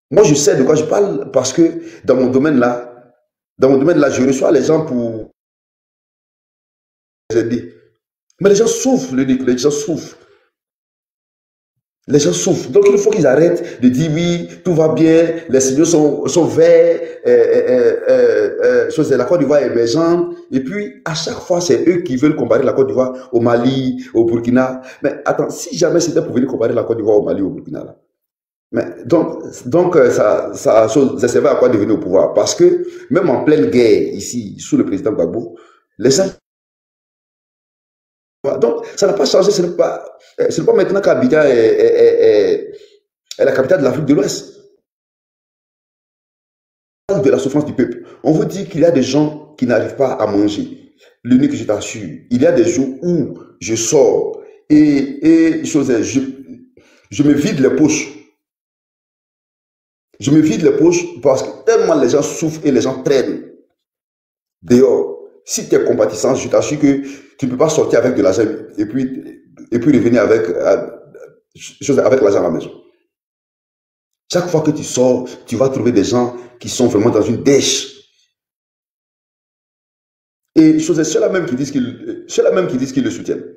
G: Moi, je sais de quoi je parle parce que dans mon domaine là, je reçois les gens pour les aider. Mais les gens souffrent, les gens souffrent. Les gens souffrent. Donc, il faut qu'ils arrêtent de dire oui, tout va bien, les signaux sont verts, la Côte d'Ivoire est émergente. Et puis, à chaque fois, c'est eux qui veulent comparer la Côte d'Ivoire au Mali, au Burkina. Mais attends, si jamais c'était pour venir comparer la Côte d'Ivoire au Mali, au Burkina, là. Mais donc ça servait à quoi de venir au pouvoir? Parce que même en pleine guerre, ici, sous le président Gbagbo, les gens... Donc, ça n'a pas changé. Ce n'est pas maintenant qu'Abidjan est la capitale de l'Afrique de l'Ouest. De la souffrance du peuple. On vous dit qu'il y a des gens qui n'arrivent pas à manger. L'unique que je t'assure, il y a des jours où je sors et je me vide les poches. Je me vide les poches parce que tellement les gens souffrent et les gens traînent dehors. Si tu es compatissant, je t'assure que tu ne peux pas sortir avec de l'argent et puis revenir avec l'argent à la maison. Chaque fois que tu sors, tu vas trouver des gens qui sont vraiment dans une dèche. Et ceux-là même qui disent qu'ils le soutiennent.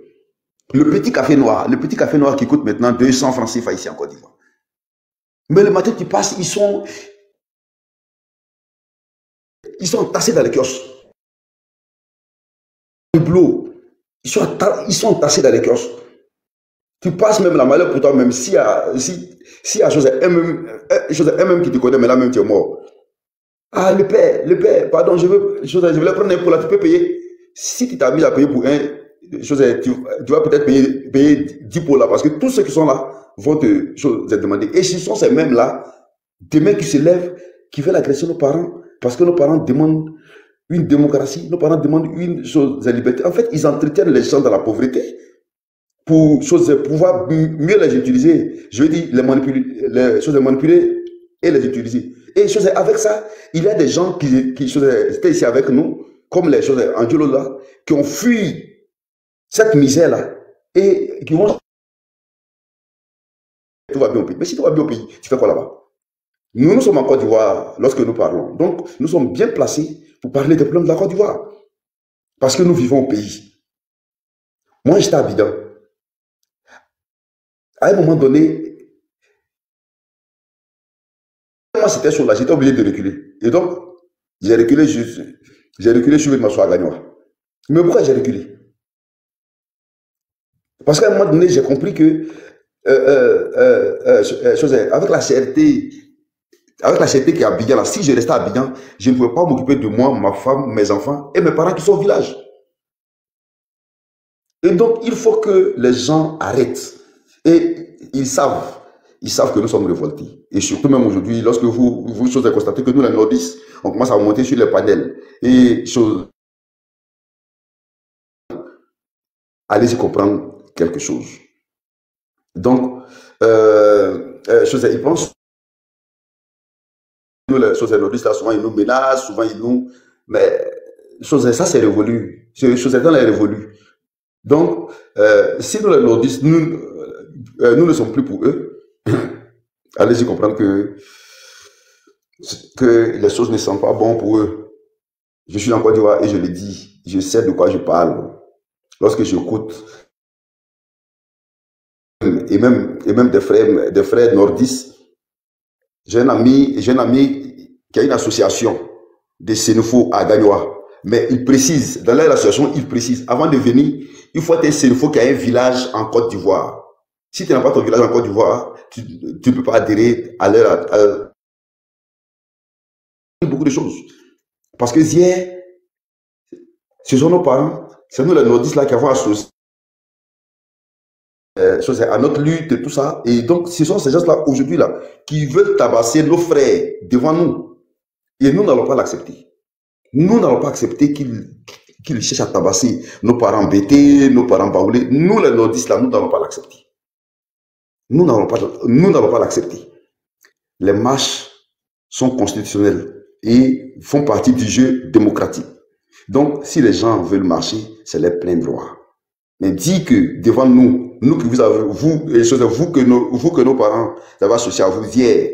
G: Le petit café noir qui coûte maintenant 200 francs CFA ici en Côte d'Ivoire. Mais le matin, tu passes, ils sont entassés dans les kiosques. Ils sont entassés dans les kiosques. Tu passes même la malheur pour toi, même s'il y a chose même qui te connaît, mais là même tu es mort. Ah, le père, pardon, je voulais prendre un pot là, tu peux payer. Si tu t'amuses à payer pour tu vas peut-être payer 10 pots là, parce que tous ceux qui sont là vont te demander. Et ce sont ces mêmes là, demain qui se lèvent, qui veulent agresser nos parents, parce que nos parents demandent une démocratie, nos parents demandent une chose, la liberté. En fait, ils entretiennent les gens dans la pauvreté pour pouvoir mieux les utiliser. Je veux dire, les manipuler et les utiliser. Et avec ça, il y a des gens qui étaient ici avec nous, comme les choses Angelo là, qui ont fui cette misère-là et qui vont... Tout va bien au pays. Mais si tout va bien au pays, tu fais quoi là-bas? Nous sommes en Côte d'Ivoire lorsque nous parlons. Donc, nous sommes bien placés pour parler des problèmes de la Côte d'Ivoire. Parce que nous vivons au pays. Moi, j'étais à Abidjan. À un moment donné, moi, c'était sur là, j'étais obligé de reculer. Et donc, j'ai reculé, je suis venu m'asseoir à Gagnoa. Mais pourquoi j'ai reculé? Parce qu'à un moment donné, j'ai compris que avec la CRT qui est à Abidjan, là, si je restais à Abidjan, je ne pouvais pas m'occuper de moi, ma femme, mes enfants et mes parents qui sont au village. Et donc, il faut que les gens arrêtent. Et ils savent que nous sommes révoltés. Et surtout même aujourd'hui, lorsque vous constatez que nous, les nordistes, on commence à monter sur les panels. Et allez-y comprendre quelque chose. Donc, ils pensent nous, les nordistes, là, souvent ils nous menacent, souvent ils nous... Mais ça, c'est révolu. Dans est révolu. Donc, si nous, les nordistes, nous ne sommes plus pour eux, allez-y comprendre que les choses ne sont pas bonnes pour eux. Je suis en Côte d'Ivoire et je le dis, je sais de quoi je parle. Lorsque j'écoute même des frères nordistes. J'ai un ami qui a une association de Sénéfaux à Gagnoa. Mais il précise, dans leur association, il précise, avant de venir, il faut être un Sénéfaux qui a un village en Côte d'Ivoire. Si tu n'as pas ton village en Côte d'Ivoire, tu ne peux pas adhérer à beaucoup de choses. Parce que hier, ce sont nos parents, c'est nous les nordistes là qui avons associé à notre lutte et tout ça. Et donc, ce sont ces gens-là, aujourd'hui, là, qui veulent tabasser nos frères devant nous. Et nous n'allons pas l'accepter. Nous n'allons pas accepter qu'ils cherchent à tabasser nos parents bêtés, nos parents baoulés. Nous, les nordistes, là, nous n'allons pas l'accepter. Nous n'allons pas l'accepter. Les marches sont constitutionnelles et font partie du jeu démocratique. Donc, si les gens veulent marcher, c'est leur plein droit. Mais dit que devant nous que vous avez, vous que nos parents avez associé à vous hier,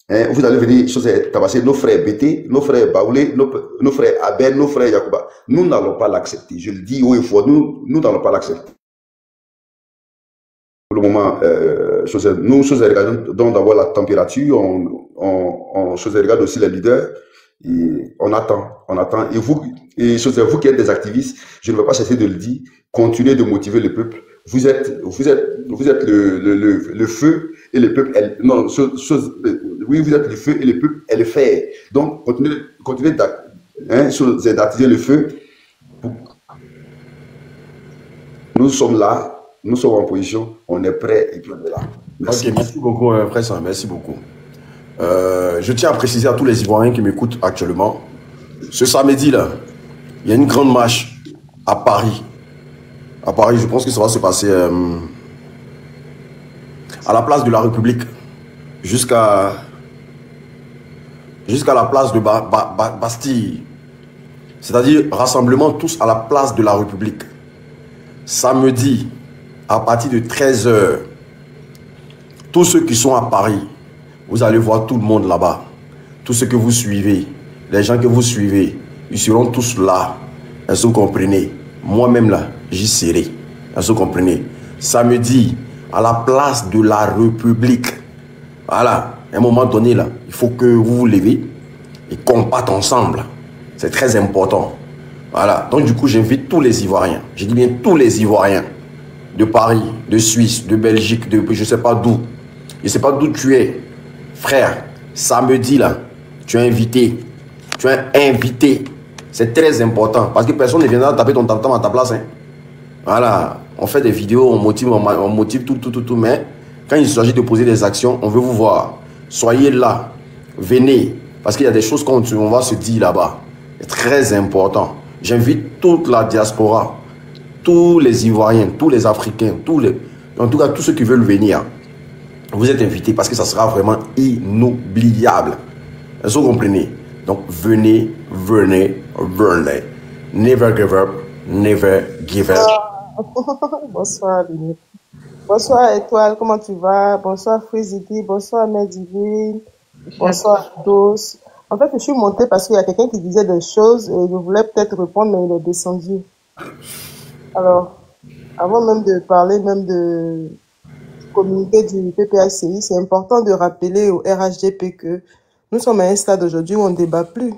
G: hein, vous allez venir tabasser nos frères Bété, nos frères Baoulé, nos frères Abel, nos frères Yacouba. Nous n'allons pas l'accepter. Je le dis haut et fort, nous n'allons pas l'accepter. Pour le moment, nous regardons d'avoir la température, on regarde aussi les leaders, et on attend. Et vous qui êtes des activistes, je ne vais pas cesser de le dire, continuez de motiver le peuple. Vous êtes le feu et le peuple, oui, vous êtes le feu et le peuple est le fer. Donc, continuez d'attiser le feu. Nous sommes là. Nous sommes en position, on est prêt et puis on est là.
A: Merci. Ok, merci beaucoup, frère Sam, merci beaucoup. Je tiens à préciser à tous les Ivoiriens qui m'écoutent actuellement, ce samedi-là, il y a une grande marche à Paris. À Paris, je pense que ça va se passer à la place de la République, jusqu'à la place de Bastille. C'est-à-dire, rassemblement tous à la place de la République. Samedi, à partir de 13 h, tous ceux qui sont à Paris, vous allez voir tout le monde là-bas. Tous ceux que vous suivez, les gens que vous suivez, ils seront tous là. Est-ce que vous comprenez? Moi-même là, j'y serai. Est-ce que vous comprenez? Samedi, à la place de la République. Voilà, à un moment donné là, il faut que vous vous levez et qu'on parte ensemble. C'est très important. Voilà, donc du coup, j'invite tous les Ivoiriens. Je dis bien tous les Ivoiriens. De Paris, de Suisse, de Belgique, de je ne sais pas d'où. Je ne sais pas d'où tu es. Frère, samedi là, tu es invité. Tu es invité. C'est très important. Parce que personne ne viendra taper ton tam-tam à ta place. Hein. Voilà. On fait des vidéos, on motive tout. Mais quand il s'agit de poser des actions, on veut vous voir. Soyez là. Venez. Parce qu'il y a des choses qu'on va se dire là-bas. C'est très important. J'invite toute la diaspora. Tous les Ivoiriens, tous les Africains, en tout cas tous ceux qui veulent venir, vous êtes invités parce que ça sera vraiment inoubliable. Est-ce que vous comprenez? Donc venez. Never give up, never give up.
H: Bonsoir, Denis. Bonsoir, Étoile, comment tu vas? Bonsoir, Frizidi. Bonsoir, Medivine. Bonsoir, Dos. En fait, je suis montée parce qu'il y a quelqu'un qui disait des choses et je voulais peut-être répondre, mais il est descendu. Alors, avant même de parler, même de communiquer du PPACI, c'est important de rappeler au RHDP que nous sommes à un stade aujourd'hui où on ne débat plus.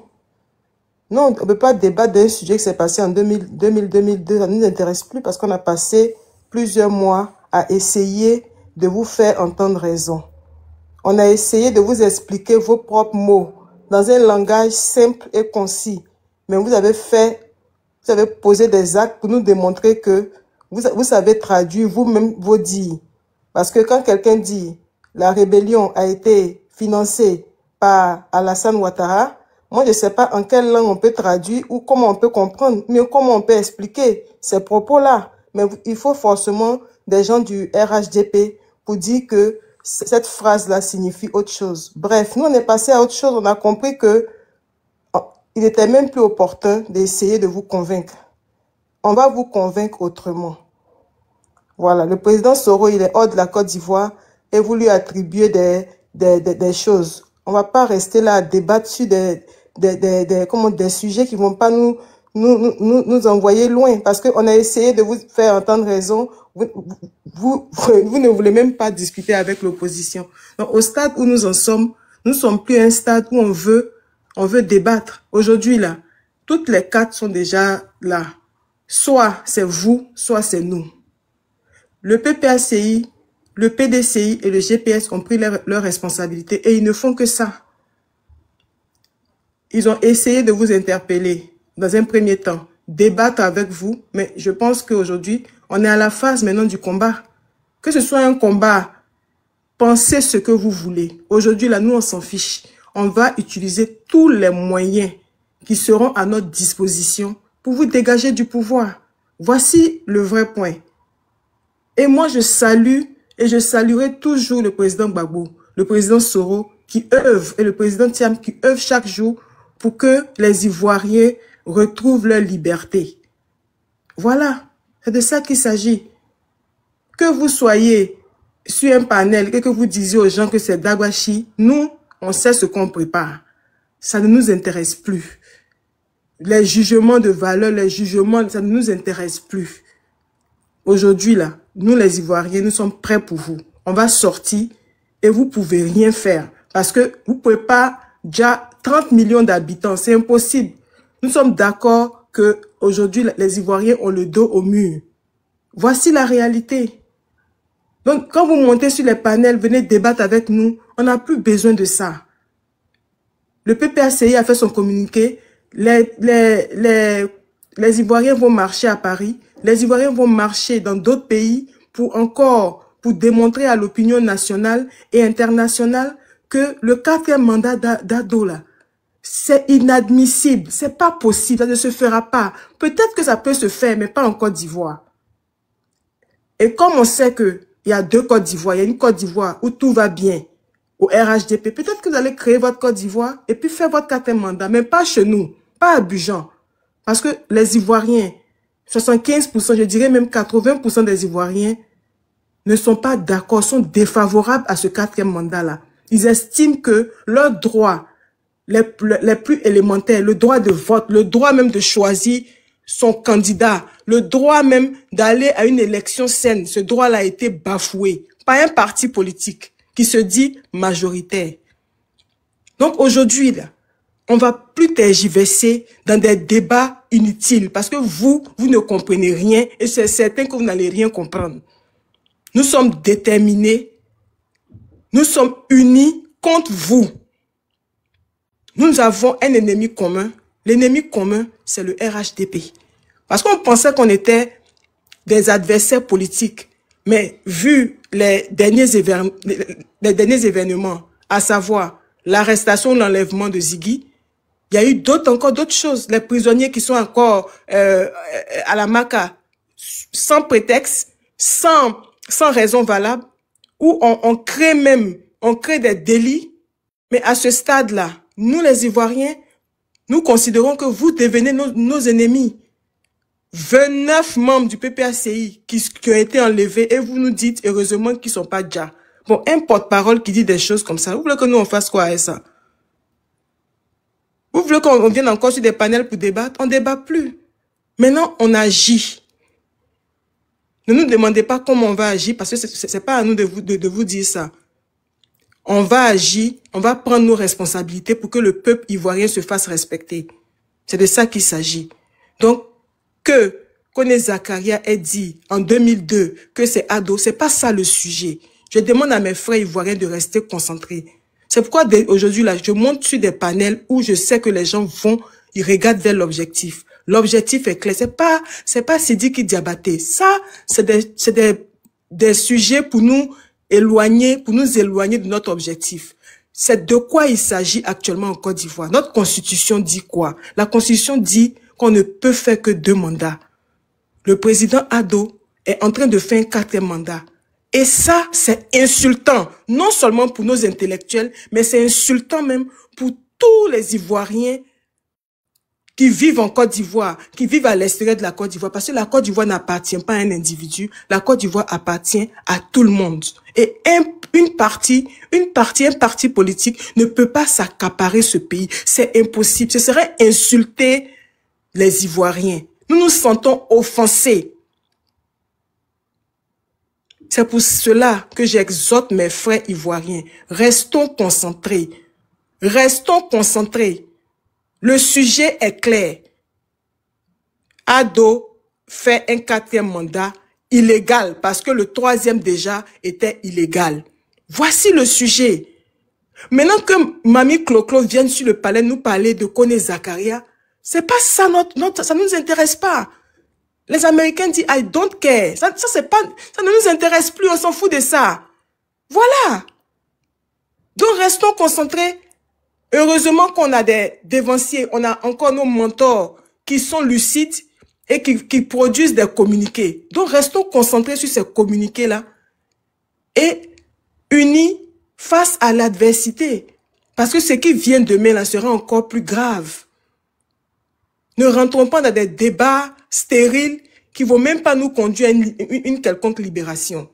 H: Non, on ne peut pas débattre d'un sujet qui s'est passé en 2002, ça ne nous intéresse plus parce qu'on a passé plusieurs mois à essayer de vous faire entendre raison. On a essayé de vous expliquer vos propres mots dans un langage simple et concis, mais vous avez posé des actes pour nous démontrer que vous savez traduire vous-même vos dires. Parce que quand quelqu'un dit la rébellion a été financée par Alassane Ouattara, moi je ne sais pas en quelle langue on peut traduire ou comment on peut comprendre, mais comment on peut expliquer ces propos-là. Mais il faut forcément des gens du RHDP pour dire que cette phrase-là signifie autre chose. Bref, nous on est passé à autre chose, on a compris que il n'était même plus opportun d'essayer de vous convaincre. On va vous convaincre autrement. Voilà, le président Soro, il est hors de la Côte d'Ivoire et vous lui attribuez des choses. On ne va pas rester là à débattre sur des sujets qui ne vont pas nous nous envoyer loin parce qu'on a essayé de vous faire entendre raison. Vous ne voulez même pas discuter avec l'opposition. Donc, au stade où nous en sommes, nous ne sommes plus à un stade où on veut débattre. Aujourd'hui, là, toutes les cartes sont déjà là. Soit c'est vous, soit c'est nous. Le PPACI, le PDCI et le GPS ont pris leurs responsabilités et ils ne font que ça. Ils ont essayé de vous interpeller dans un premier temps, débattre avec vous, mais je pense qu'aujourd'hui, on est à la phase maintenant du combat. Que ce soit un combat, pensez ce que vous voulez. Aujourd'hui, là, nous, on s'en fiche. On va utiliser tous les moyens qui seront à notre disposition pour vous dégager du pouvoir. Voici le vrai point. Et moi, je salue et je saluerai toujours le président Gbagbo, le président Soro, qui œuvre, et le président Thiam, qui œuvre chaque jour pour que les Ivoiriens retrouvent leur liberté. Voilà, c'est de ça qu'il s'agit. Que vous soyez sur un panel, que vous disiez aux gens que c'est Dagwashi, nous, on sait ce qu'on prépare. Ça ne nous intéresse plus. Les jugements de valeur, les jugements, ça ne nous intéresse plus. Aujourd'hui, là, nous les Ivoiriens, nous sommes prêts pour vous. On va sortir et vous pouvez rien faire. Parce que vous ne pouvez pas, déjà 30 millions d'habitants, c'est impossible. Nous sommes d'accord que aujourd'hui les Ivoiriens ont le dos au mur. Voici la réalité. Donc, quand vous montez sur les panels, venez débattre avec nous, on n'a plus besoin de ça. Le PPACI a fait son communiqué. Les Ivoiriens vont marcher à Paris. Les Ivoiriens vont marcher dans d'autres pays pour démontrer à l'opinion nationale et internationale que le 4e mandat d'Ado, là, c'est inadmissible. C'est pas possible. Ça ne se fera pas. Peut-être que ça peut se faire, mais pas en Côte d'Ivoire. Et comme on sait que il y a 2 Côtes d'Ivoire, il y a une Côte d'Ivoire où tout va bien, au RHDP, peut-être que vous allez créer votre Côte d'Ivoire et puis faire votre 4e mandat, mais pas chez nous, pas à Abidjan. Parce que les Ivoiriens, 75%, je dirais même 80% des Ivoiriens ne sont pas d'accord, sont défavorables à ce 4e mandat-là. Ils estiment que leurs droits les plus élémentaires, le droit de vote, le droit même de choisir son candidat, le droit même d'aller à une élection saine, ce droit-là a été bafoué par un parti politique qui se dit majoritaire. Donc aujourd'hui, là, on va plus tergiverser dans des débats inutiles parce que vous ne comprenez rien et c'est certain que vous n'allez rien comprendre. Nous sommes déterminés, nous sommes unis contre vous. Nous avons un ennemi commun. L'ennemi commun, c'est le RHDP. Parce qu'on pensait qu'on était des adversaires politiques. Mais vu les derniers événements, à savoir l'arrestation, l'enlèvement de Ziggy, il y a eu encore d'autres choses. Les prisonniers qui sont encore à la Maka, sans prétexte, sans raison valable, où on crée des délits. Mais à ce stade-là, nous les Ivoiriens, nous considérons que vous devenez nos ennemis. 29 membres du PPACI qui ont été enlevés et vous nous dites heureusement qu'ils ne sont pas déjà. Bon, un porte-parole qui dit des choses comme ça, vous voulez que nous on fasse quoi avec ça? Vous voulez qu'on vienne encore sur des panels pour débattre? On ne débat plus. Maintenant, on agit. Ne nous demandez pas comment on va agir parce que ce n'est pas à nous de vous dire ça. On va agir, on va prendre nos responsabilités pour que le peuple ivoirien se fasse respecter. C'est de ça qu'il s'agit. Donc, que Kone Zakaria ait dit en 2002 que c'est Ado, c'est pas ça le sujet. Je demande à mes frères ivoiriens de rester concentrés. C'est pourquoi aujourd'hui, là, je monte sur des panels où je sais que les gens ils regardent vers l'objectif. L'objectif est clair. C'est pas Sidiki Diabaté. Ça, c'est des sujets pour nous éloigner de notre objectif. C'est de quoi il s'agit actuellement en Côte d'Ivoire. Notre constitution dit quoi? La constitution dit qu'on ne peut faire que 2 mandats. Le président Ado est en train de faire un 4e mandat. Et ça, c'est insultant. Non seulement pour nos intellectuels, mais c'est insultant même pour tous les Ivoiriens qui vivent en Côte d'Ivoire, qui vivent à l'extérieur de la Côte d'Ivoire. Parce que la Côte d'Ivoire n'appartient pas à un individu. La Côte d'Ivoire appartient à tout le monde. Et un parti politique ne peut pas s'accaparer ce pays. C'est impossible. Ce serait insulter
I: les Ivoiriens. Nous nous sentons offensés. C'est pour cela que j'exhorte mes frères ivoiriens. Restons concentrés. Restons concentrés. Le sujet est clair. Ado fait un 4e mandat illégal parce que le 3e déjà était illégal. Voici le sujet. Maintenant que Mamie Clo-Clo vienne sur le palais nous parler de Kone Zakaria, c'est pas ça ça ne nous intéresse pas. Les Américains disent I don't care. Ça ne nous intéresse plus, on s'en fout de ça. Voilà. Donc restons concentrés. Heureusement qu'on a des dévanciers, on a encore nos mentors qui sont lucides et qui produisent des communiqués. Donc restons concentrés sur ces communiqués-là et unis face à l'adversité. Parce que ce qui vient demain là sera encore plus grave. Ne rentrons pas dans des débats stériles qui ne vont même pas nous conduire à une quelconque libération.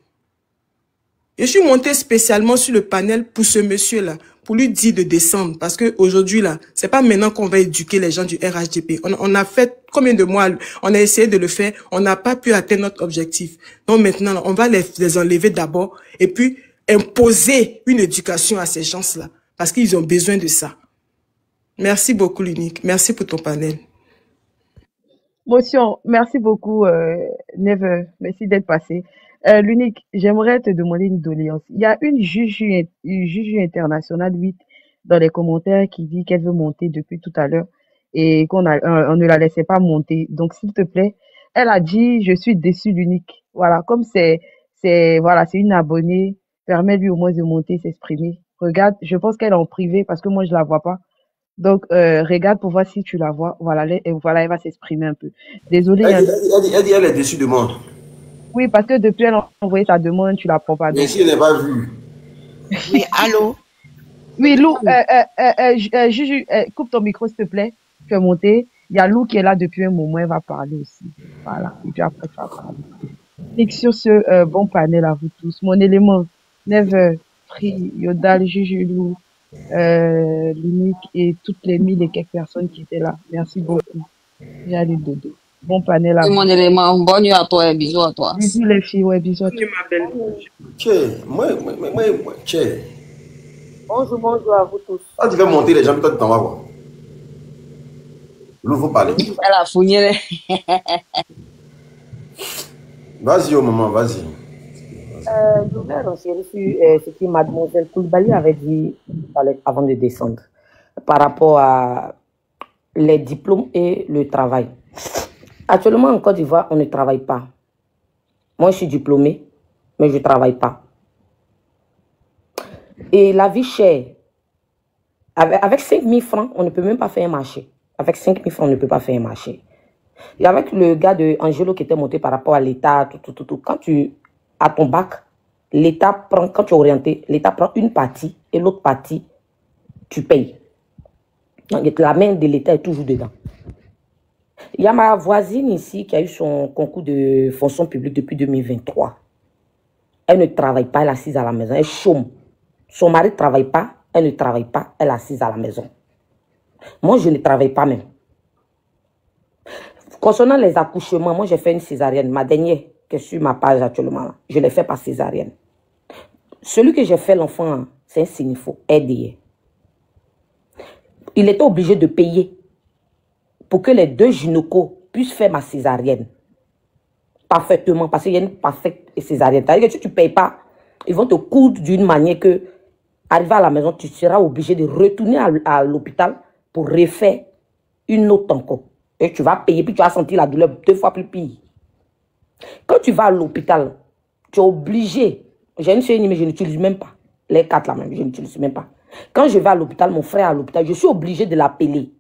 I: Je suis monté spécialement sur le panel pour ce monsieur-là, pour lui dire de descendre. Parce qu'aujourd'hui, là, c'est pas maintenant qu'on va éduquer les gens du RHDP. On a fait combien de mois, on a essayé de le faire, on n'a pas pu atteindre notre objectif. Donc maintenant, on va les enlever d'abord et puis imposer une éducation à ces gens-là. Parce qu'ils ont besoin de ça. Merci beaucoup, l'unique. Merci pour ton panel.
F: Motion, merci beaucoup, Neve. Merci d'être passé. L'unique, j'aimerais te demander une doléance. Il y a une juge internationale 8 dans les commentaires qui dit qu'elle veut monter depuis tout à l'heure et on ne la laissait pas monter. Donc, s'il te plaît, elle a dit, je suis déçue, l'unique. Voilà, comme c'est une abonnée, permets-lui au moins de monter, s'exprimer. Regarde, je pense qu'elle est en privé parce que moi, je la vois pas. Donc, regarde pour voir si tu la vois. Voilà, elle va s'exprimer un peu. Désolée.
A: Elle est déçue de moi.
F: Oui, parce que depuis elle a envoyé ta demande, tu la prends pas.
A: Mais si elle n'est pas vue.
J: Oui, allô?
F: Oui, Lou, Juju, coupe ton micro, s'il te plaît. Fais monter. Il y a Lou qui est là depuis un moment, elle va parler aussi. Voilà. Et puis après, tu vas parler. Et sur ce bon panel à vous tous, mon élément, Neve, Free, Yodal, Juju, Lou, l'unique et toutes les 1000 et quelques personnes qui étaient là. Merci beaucoup. J'ai allé dodo. Bon panel à vous.
C: Mon élément, bonne nuit à toi et bisous à toi.
F: Bisous les filles, ouais, bisous à toi.
H: Bonjour à vous tous.
A: Quand tu veux monter les gens, toi tu t'en vas voir. L'eau, faut parler.
C: Elle a fourni.
A: Vas-y, au moment, vas-y.
J: Je voudrais renseigner sur ce que mademoiselle Koulibaly avait dit avant de descendre par rapport à les diplômes et le travail. Actuellement, en Côte d'Ivoire, on ne travaille pas. Moi, je suis diplômée, mais je ne travaille pas. Et la vie chère, avec 5 000 francs, on ne peut même pas faire un marché. Avec 5 000 francs, on ne peut pas faire un marché. Et avec le gars de Angelo qui était monté par rapport à l'État, quand tu as ton bac, l'État prend, quand tu es orienté, l'État prend une partie et l'autre partie, tu payes. Donc, la main de l'État est toujours dedans. Il y a ma voisine ici qui a eu son concours de fonction publique depuis 2023. Elle ne travaille pas, elle est assise à la maison, elle chôme. Son mari ne travaille pas, elle ne travaille pas, elle est assise à la maison. Moi, je ne travaille pas même. Concernant les accouchements, moi j'ai fait une césarienne. Ma dernière, qui est sur ma page actuellement, je l'ai fait par césarienne. Celui que j'ai fait l'enfant, c'est un signifo, RDA. Il était obligé de payer pour que les 2 gynécos puissent faire ma césarienne. Parfaitement, parce qu'il y a une parfaite césarienne. C'est-à-dire que si tu ne payes pas, ils vont te coudre d'une manière que, arrivé à la maison, tu seras obligé de retourner à l'hôpital pour refaire une autre encore. Et tu vas payer, puis tu vas sentir la douleur 2 fois plus pire. Quand tu vas à l'hôpital, tu es obligé. J'ai une soeur, mais je n'utilise même pas. Les 4 là même, je n'utilise même pas. Quand je vais à l'hôpital, mon frère est à l'hôpital, je suis obligé de l'appeler.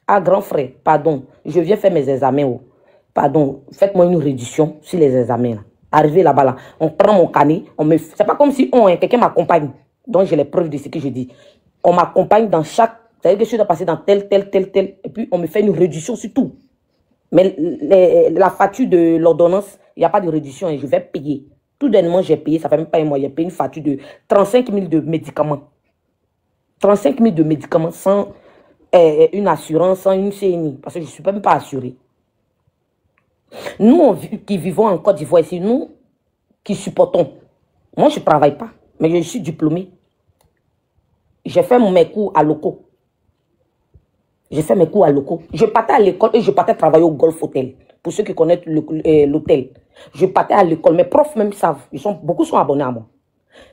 J: Ah, grand frère, pardon, je viens faire mes examens. Oh. Pardon, faites-moi une réduction sur les examens. Là. Arrivé là-bas, là, on prend mon carnet, c'est pas comme si quelqu'un m'accompagne. Donc j'ai les preuves de ce que je dis. On m'accompagne dans chaque... C'est-à-dire que je dois passer dans tel. Et puis on me fait une réduction sur tout. Mais la facture de l'ordonnance, il n'y a pas de réduction et je vais payer. Tout dernièrement, j'ai payé, ça fait même pas un mois, j'ai payé une facture de 35 000 de médicaments. 35 000 de médicaments sans une assurance, une CNI, parce que je ne suis même pas assurée. Nous qui vivons en Côte d'Ivoire ici, nous qui supportons, moi je ne travaille pas, mais je suis diplômée. J'ai fait mes cours à locaux. J'ai fait mes cours à locaux. Je partais à l'école et je partais travailler au Golf Hotel. Pour ceux qui connaissent l'hôtel. Je partais à l'école. Mes profs même savent. Beaucoup sont abonnés à moi.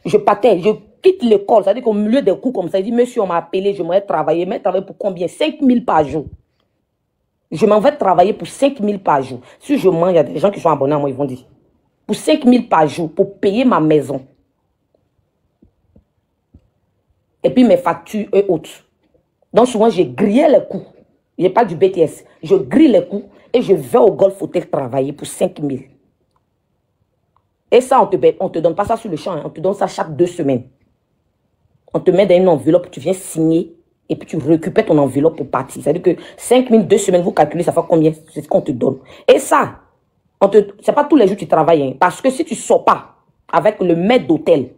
J: Je partais, je quitte l'école. C'est-à-dire qu'au milieu des cours comme ça, je dis, monsieur, on m'a appelé, je m'en travailler. Mais travailler pour combien? 5 000 par jour. Je m'en vais travailler pour 5 000 par jour. Si je mens, il y a des gens qui sont abonnés à moi, ils vont dire. Pour 5 000 par jour, pour payer ma maison. Et puis mes factures et autres. Donc souvent, j'ai grillé les coûts. Je n'ai pas du BTS. Je grille les coûts et je vais au Golf Hotel travailler pour 5 000. Et ça, on te donne pas ça sur le champ. Hein. On te donne ça chaque 2 semaines. On te met dans une enveloppe, tu viens signer et puis tu récupères ton enveloppe pour partir. C'est-à-dire que 5 000, 2 semaines, vous calculez, ça fait combien? C'est ce qu'on te donne. Et ça, c'est pas tous les jours que tu travailles. Hein, parce que si tu ne sors pas avec le maître d'hôtel,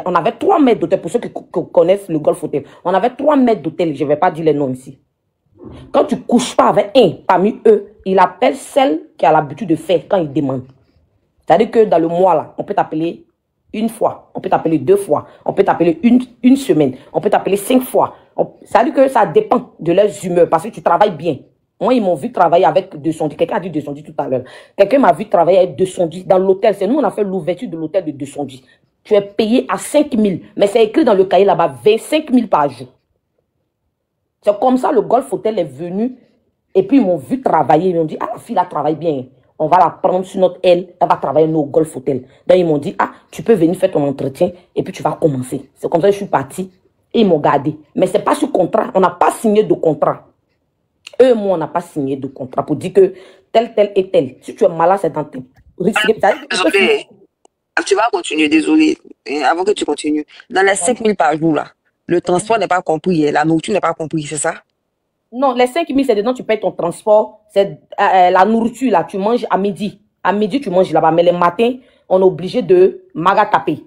J: on avait 3 maîtres d'hôtel, pour ceux qui connaissent le Golf Hotel. On avait 3 maîtres d'hôtel, je ne vais pas dire les noms ici. Quand tu ne couches pas avec un parmi eux, il appelle celle qui a l'habitude de faire quand il demande. C'est-à-dire que dans le mois, là, on peut t'appeler 1 fois, on peut t'appeler 2 fois, on peut t'appeler une semaine, on peut t'appeler 5 fois. C'est-à-dire que ça dépend de leurs humeurs, parce que tu travailles bien. Moi, ils m'ont vu travailler avec 210. Quelqu'un a dit 210 tout à l'heure. Quelqu'un m'a vu travailler avec 210 dans l'hôtel. C'est nous, on a fait l'ouverture de l'hôtel de 210. Tu es payé à 5 000. Mais c'est écrit dans le cahier là-bas, 25 000 par jour. C'est comme ça, le Golf Hotel est venu. Et puis, ils m'ont vu travailler. Ils m'ont dit, ah, la fille, là, travaille bien. On va la prendre sur notre aile. Elle va travailler au Golf Hotel. Donc, ils m'ont dit, ah, tu peux venir faire ton entretien. Et puis, tu vas commencer. C'est comme ça que je suis partie. Et ils m'ont gardé. Mais ce n'est pas sur contrat. On n'a pas signé de contrat. Eux et moi, on n'a pas signé de contrat pour dire que tel et tel. Si tu es malade, c'est dans tes risques.
C: Désolé. Tu vas continuer, désolé. Et avant que tu continues. Dans les 5 000 par jour, là, le transport n'est pas compris. La nourriture n'est pas compris, c'est ça?
J: Non, les 5 000, c'est dedans, tu payes ton transport. C'est la nourriture, là, tu manges à midi. À midi, tu manges là-bas. Mais les matins, on est obligé de magataper.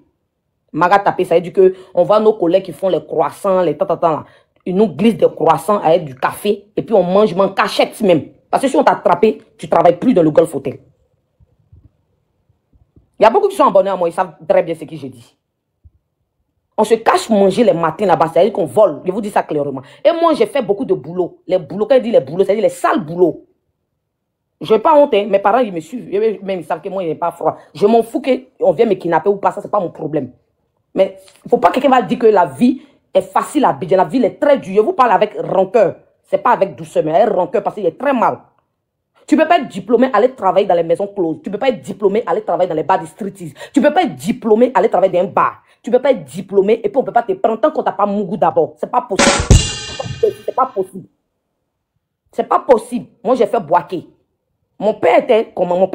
J: Magataper, ça veut dire qu'on voit nos collègues qui font les croissants, les là. Ils nous glissent des croissants avec du café. Et puis, on mange en cachette même. Parce que si on t'a attrapé, tu ne travailles plus dans le Golf Hotel. Il y a beaucoup qui sont abonnés à moi, ils savent très bien ce que j'ai dit. On se cache manger les matins là-bas, c'est-à-dire qu'on vole. Je vous dis ça clairement. Et moi, j'ai fait beaucoup de boulot. Les boulots, quand je dis les boulots, c'est-à-dire les sales boulots. Je n'ai pas honte, hein. Mes parents, ils me suivent. Même ils savent que moi, il n'est pas froid. Je m'en fous qu'on vienne me kidnapper ou pas, ça, c'est pas mon problème. Mais il ne faut pas que quelqu'un va dire que la vie est facile à Abidjan. La vie est très dure. Je vous parle avec rancœur. Ce n'est pas avec douceur, mais avec rancœur parce qu'il est très mal. Tu ne peux pas être diplômé, aller travailler dans les maisons closes. Tu ne peux pas être diplômé, aller travailler dans les bars de striptease. Tu ne peux pas être diplômé, aller travailler dans un bar. Tu ne peux pas être diplômé et puis on ne peut pas te prendre tant qu'on n'a pas Mougou d'abord. Ce n'est pas possible. C'est pas possible. C'est pas possible. Moi, j'ai fait Boaké. Mon père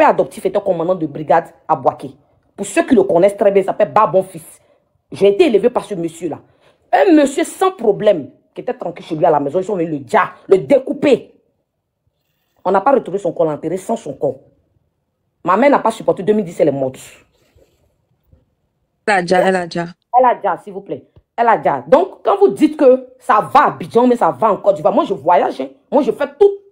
J: adoptif était commandant de brigade à Boaké. Pour ceux qui le connaissent très bien, il s'appelle Babon Fils. J'ai été élevé par ce monsieur-là. Un monsieur sans problème, qui était tranquille chez lui à la maison. Ils sont venus le découper. On n'a pas retrouvé son corps enterré sans son corps. Ma mère n'a pas supporté. 2010, elle est morte.
C: Elle a déjà,
J: s'il vous plaît. Elle a déjà. Donc, quand vous dites que ça va à Abidjan, mais ça va en Côte d'Ivoire, moi, je voyage. Hein. Moi, je fais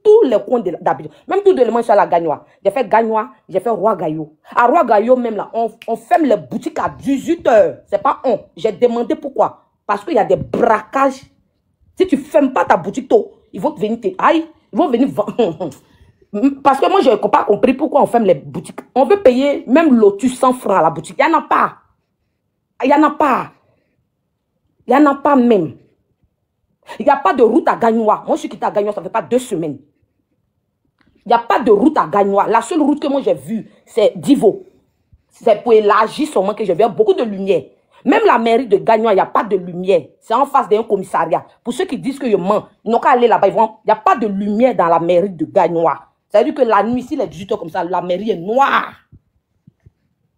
J: tous les coins d'Abidjan. Même tout de l'élément, je suis à la Gagnoa. J'ai fait Gagnoa, j'ai fait Roi Gaillot. À Roi Gaillot, même là, on ferme les boutiques à 18 h. C'est pas on. J'ai demandé pourquoi. Parce qu'il y a des braquages. Si tu ne fermes pas ta boutique tôt, ils vont venir ils vont venir vendre. Parce que moi, je n'ai pas compris pourquoi on ferme les boutiques. On veut payer même Lotus 100 francs à la boutique. Il n'y en a pas. Il n'y en a pas. Il n'y en a pas même. Il n'y a pas de route à Gagnoa. Moi, je suis quitté à Gagnoa, ça ne fait pas 2 semaines. Il n'y a pas de route à Gagnoa. La seule route que moi j'ai vue, c'est Divo. C'est pour élargir seulement que je vois beaucoup de lumière. Même la mairie de Gagnoa, il n'y a pas de lumière. C'est en face d'un commissariat. Pour ceux qui disent que je mens, ils n'ont qu'à aller là-bas. Il n'y a pas de lumière dans la mairie de Gagnoa. C'est-à-dire que la nuit, si les 18 h comme ça, la mairie est noire.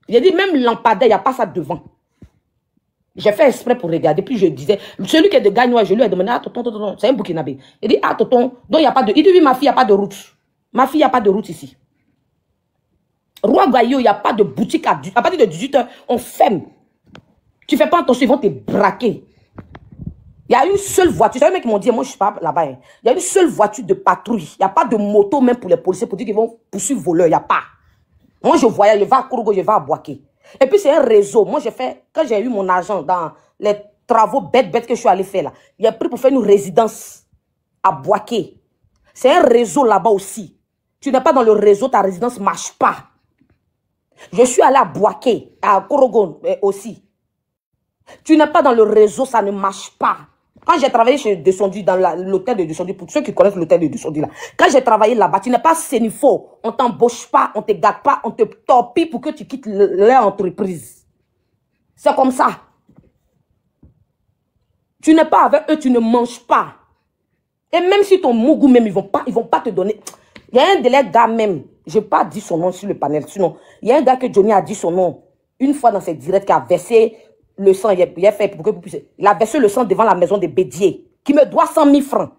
J: J'ai dit, même lampadaire, il n'y a pas ça devant. J'ai fait exprès pour regarder. Puis je disais, celui qui est de Gagnoa, je lui ai demandé, ah, tonton, c'est un Burkinabé. Il dit, ah, tonton, donc il n'y a pas de. Il dit, oui, ma fille, il n'y a pas de route. Ma fille, il n'y a pas de route ici. Roi Gaillot, il n'y a pas de boutique à partir de 18 h, on ferme. Tu ne fais pas attention, ils vont te braquer. Il y a une seule voiture. J'ai des mecs qui m'ont dit, moi je suis pas là-bas. Hein. Il y a une seule voiture de patrouille. Il n'y a pas de moto même pour les policiers pour dire qu'ils vont poursuivre voleurs. Il n'y a pas. Moi je voyage, je vais à Kourougo, je vais à Boaké. Et puis c'est un réseau. Moi j'ai fait, quand j'ai eu mon argent dans les travaux bêtes que je suis allé faire là, il a pris pour faire une résidence à Boaké. C'est un réseau là-bas aussi. Tu n'es pas dans le réseau, ta résidence ne marche pas. Je suis allé à Boaké, à Kourougo aussi. Tu n'es pas dans le réseau, ça ne marche pas. Quand j'ai travaillé chez Descendu, dans l'hôtel de Descendu, pour ceux qui connaissent l'hôtel de Descendu là, quand j'ai travaillé là-bas, tu n'es pas sénifo. On t'embauche pas, on te gâte pas, on te torpille pour que tu quittes leur entreprise. C'est comme ça. Tu n'es pas avec eux, tu ne manges pas. Et même si ton mougou même, ils vont pas te donner. Il y a un de les gars même, je n'ai pas dit son nom sur le panel, sinon, il y a un gars que Johnny a dit son nom une fois dans ses directs qui a versé le sang, il a fait pour que vous puissiez. Il a versé le sang devant la maison de Bédier, qui me doit 100 000 francs.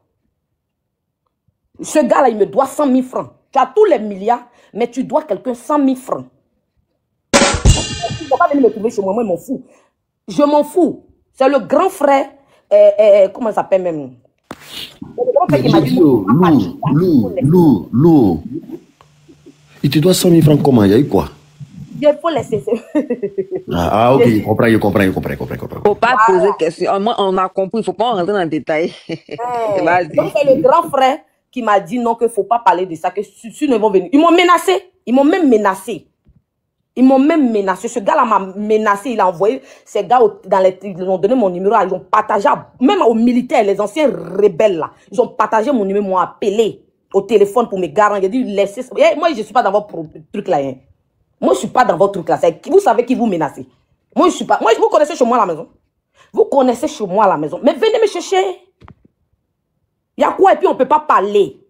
J: Ce gars-là, il me doit 100 000 francs. Tu as tous les milliards, mais tu dois quelqu'un 100 000 francs. Tu ne vas pas venir me trouver chez moi, moi, je m'en fous. Je m'en fous. C'est le grand frère, comment ça s'appelle même? Le grand frère qui m'a dit...
A: Lou. Il te doit 100 000 francs comment? Il y a eu quoi?
J: Il faut laisser.
A: Ok, je comprends.
C: Faut pas poser de questions. Moi, on a compris, il faut pas rentrer dans le détail.
J: Donc, c'est le grand frère qui m'a dit non, qu'il ne faut pas parler de ça, que si nous vont venir. Ils m'ont menacé. Ils m'ont même menacé. Ce gars-là m'a menacé. Il a envoyé ces gars ils ont donné mon numéro. Ils ont partagé, même aux militaires, les anciens rebelles là. Ils ont partagé mon numéro, m'ont appelé au téléphone pour me garantir. J'ai dit, laissez ça. Moi, je ne suis pas dans votre truc là. Hein. Moi, je ne suis pas dans votre truc là. Vous savez qui vous menacez. Moi, je ne suis pas. Moi, vous connaissez chez moi à la maison. Vous connaissez chez moi à la maison. Mais venez me chercher. Il y a quoi et puis on ne peut pas parler.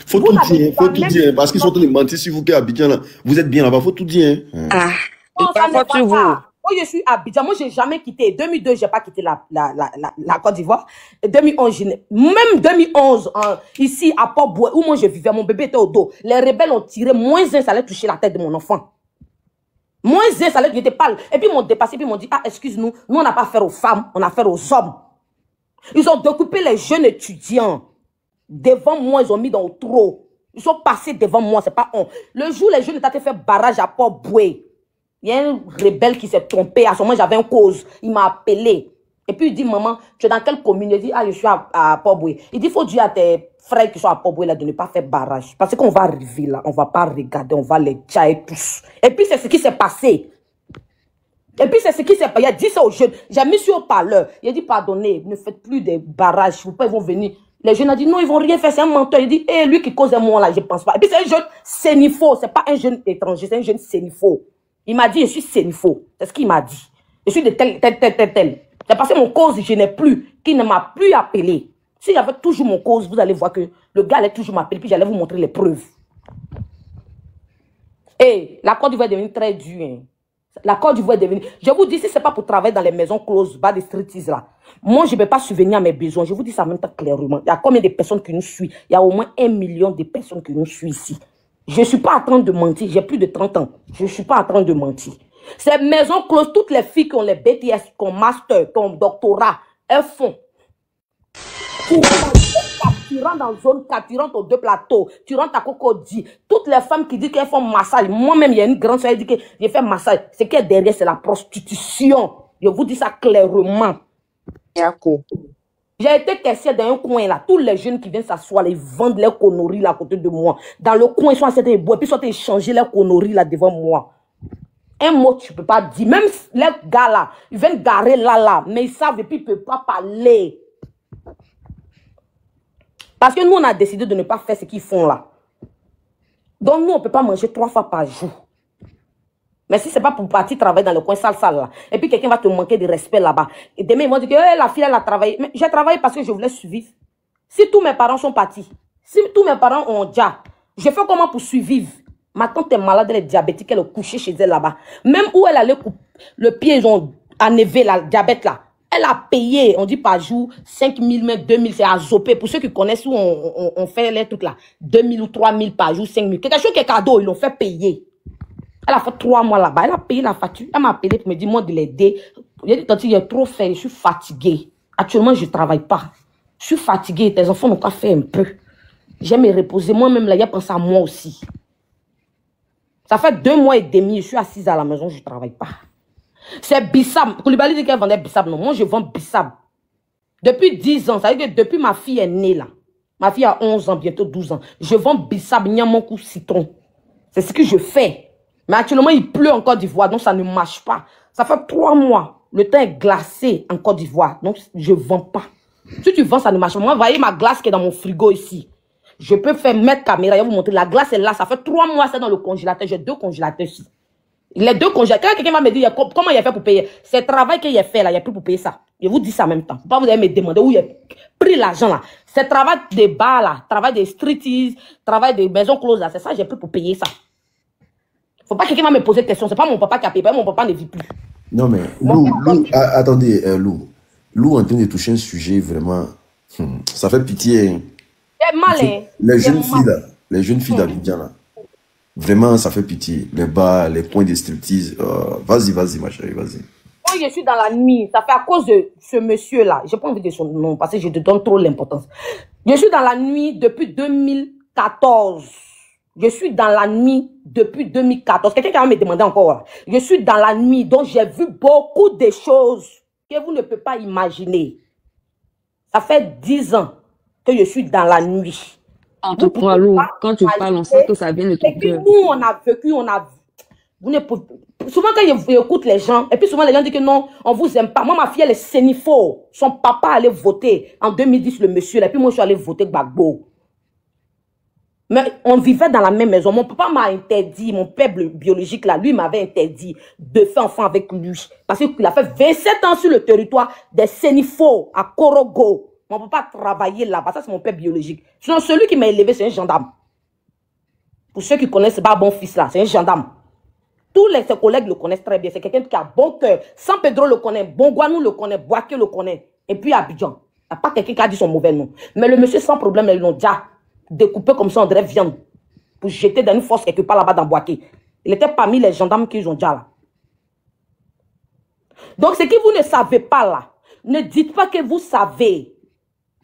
A: Faut tout dire. Parce qu'ils sont tous les mentis. Si vous qui êtes à Abidjan, là, vous êtes bien là-bas, faut tout dire.
J: Ah, non, ça n'est pas ça. Moi, je suis à Abidjan. Moi, je n'ai jamais quitté. 2002, je n'ai pas quitté la Côte d'Ivoire. 2011, même 2011, ici à Port-Boué, où moi je vivais, mon bébé était au dos. Les rebelles ont tiré. -1, ça allait toucher la tête de mon enfant. -1, ça allait, il était pâle. Et puis, ils m'ont dépassé, puis ils m'ont dit, ah, excuse-nous, nous, on n'a pas affaire aux femmes, on a affaire aux hommes. Ils ont découpé les jeunes étudiants. Devant moi, ils ont mis dans le trou. Ils sont passés devant moi, c'est pas on. Le jour, les jeunes étaient fait barrage à Port-Boué. Il y a un rebelle qui s'est trompé. À ce moment, j'avais une cause. Il m'a appelé. Et puis, il dit, maman, tu es dans quelle commune? Il dit, ah, je suis à Port-Boué. Il dit, il faut dire à tes frères qui sont à Port-Boué là de ne pas faire barrage. Parce qu'on va arriver là, on va pas regarder, on va les tchailler tous. Et puis, c'est ce qui s'est passé. Il a dit ça aux jeunes. J'ai mis sur le parleur. Il a dit, pardonnez, ne faites plus des barrages. Vous pouvez, ils vont venir. Les jeunes ont dit, non, ils vont rien faire, c'est un menteur. Il dit, lui qui cause moi là, je pense pas. Et puis, c'est un jeune sénifo. C'est pas un jeune étranger, c'est un jeune sénifo. Il m'a dit, je suis sénifo. C'est ce qu'il m'a dit. Je suis de tel. J'ai passé mon cause, je n'ai plus, qui ne m'a plus appelé. Si j'avais toujours mon cause, vous allez voir que le gars allait toujours m'appeler, puis j'allais vous montrer les preuves. Et la Côte d'Ivoire est devenue très dure. Hein. La Côte d'Ivoire est devenue... Je vous dis, si ce n'est pas pour travailler dans les maisons closes, bas des streeties là, moi, je ne vais pas subvenir à mes besoins. Je vous dis ça en même temps clairement. Il y a combien de personnes qui nous suivent? Il y a au moins 1 million de personnes qui nous suivent ici. Je ne suis pas en train de mentir. J'ai plus de 30 ans. Je ne suis pas en train de mentir. Ces maisons closes, toutes les filles qui ont les BTS, qui ont master, qui ont doctorat, elles font. Tu rentres dans zone 4, tu rentres aux 2 plateaux, tu rentres à Cocody. Toutes les femmes qui disent qu'elles font massage, moi-même, il y a une grande soeur qui dit que j'ai fait massage. Ce qui est derrière, c'est la prostitution. Je vous dis ça clairement. J'ai été caissière dans un coin là. Tous les jeunes qui viennent s'asseoir, ils vendent leurs conneries là à côté de moi. Dans le coin, ils sont assis et boire, puis ils sont échanger leurs conneries là devant moi. Un mot, tu ne peux pas dire. Même les gars là, ils viennent garer là, mais ils savent et puis ils ne peuvent pas parler. Parce que nous, on a décidé de ne pas faire ce qu'ils font là. Donc, nous, on ne peut pas manger 3 fois par jour. Mais si ce n'est pas pour partir travailler dans le coin sale là, et puis quelqu'un va te manquer de respect là-bas. Et demain, ils vont dire que la fille, elle a travaillé. Mais j'ai travaillé parce que je voulais survivre. Si tous mes parents sont partis, si tous mes parents ont déjà, je fais comment pour survivre? Ma tante est malade, elle est diabétique, elle est couchée chez elle là-bas. Même où elle allait couper le pied, ils ont enlevé la diabète là. Elle a payé, on dit par jour, 5 000, même 2 000, c'est à Zopé. Pour ceux qui connaissent où on fait les trucs là, 2 000 ou 3 000 par jour, 5 000. Quelque chose qui est cadeau, ils l'ont fait payer. Elle a fait 3 mois là-bas, elle a payé la facture. Elle m'a appelé pour me dire, moi, de l'aider. Il a dit, quand il a trop fait, je suis fatiguée. Actuellement, je ne travaille pas. Je suis fatiguée. Tes enfants n'ont qu'à faire un peu. J'aime me reposer. Moi-même, là, il a pensé à moi aussi. Ça fait 2 mois et demi, je suis assise à la maison, je ne travaille pas. C'est Bissab. Koulibaly dit qu'elle vendait Bissab. Non, moi, je vends Bissab. Depuis 10 ans, ça veut dire que depuis ma fille est née, là. Ma fille a 11 ans, bientôt 12 ans. Je vends Bissab, Niamonkou, citron. C'est ce que je fais. Mais actuellement, il pleut en Côte d'Ivoire, donc ça ne marche pas. Ça fait 3 mois. Le temps est glacé en Côte d'Ivoire, donc je ne vends pas. Si tu vends, ça ne marche pas. Moi, vous voyez ma glace qui est dans mon frigo ici. Je peux faire mettre caméra, je vais vous montrer. La glace est là, ça fait 3 mois, c'est dans le congélateur. J'ai 2 congélateurs ici. Les 2 congélateurs. Quand quelqu'un va me dire comment il a fait pour payer, c'est le travail qu'il a fait là, il n'y a plus pour payer ça. Je vous dis ça en même temps. Faut pas vous allez me demander où il a pris l'argent là. C'est le travail des bars là, travail des streeties, travail des maisons closes là. C'est ça, j'ai plus pour payer ça. Faut pas que quelqu'un va me poser de questions. C'est pas mon papa qui a payé, mon papa ne vit plus.
A: Non mais, attendez, Lou en train de toucher un sujet vraiment, ça fait pitié. Hein.
J: C'est malin.
A: Les jeunes filles d'Abidjan là, vraiment ça fait pitié. Les bars, les points de striptease, vas-y ma chérie, vas-y.
J: Moi je suis dans la nuit, ça fait à cause de ce monsieur là, j'ai pas envie de son nom parce que je te donne trop l'importance. Je suis dans la nuit depuis 2014. Je suis dans la nuit depuis 2014. Quelqu'un qui va me demander encore. Là. Je suis dans la nuit, donc j'ai vu beaucoup de choses que vous ne pouvez pas imaginer. Ça fait 10 ans que je suis dans la nuit.
C: En tout cas, Lou, quand tu parles, on sait que ça vient de ton cœur.
J: Nous, on a vécu, vous ne pouvez... Souvent, quand j'écoute les gens, et puis souvent, les gens disent que non, on vous aime pas. Moi, ma fille, elle est sénifo. Son papa allait voter en 2010, le monsieur, là. Puis moi, je suis allée voter Gbagbo. Mais on vivait dans la même maison. Mon papa m'a interdit, mon père biologique, là, lui, m'avait interdit de faire enfant avec lui. Parce qu'il a fait 27 ans sur le territoire des sénifos à Korogo. Mon papa travaillait là-bas. Ça, c'est mon père biologique. Sinon, celui qui m'a élevé, c'est un gendarme. Pour ceux qui connaissent pas bon fils là, c'est un gendarme. Tous ses collègues le connaissent très bien. C'est quelqu'un qui a bon cœur. San Pedro le connaît, Bongouanou le connaît, Boaké le connaît. Et puis Abidjan. Il n'y a pas quelqu'un qui a dit son mauvais nom. Mais le monsieur, sans problème, ils l'ont déjà découpé comme ça, on dirait viande. Pour jeter dans une fosse quelque part là-bas dans Boaké. Il était parmi les gendarmes qu'ils ont déjà là. Donc, ce que vous ne savez pas là, ne dites pas que vous savez.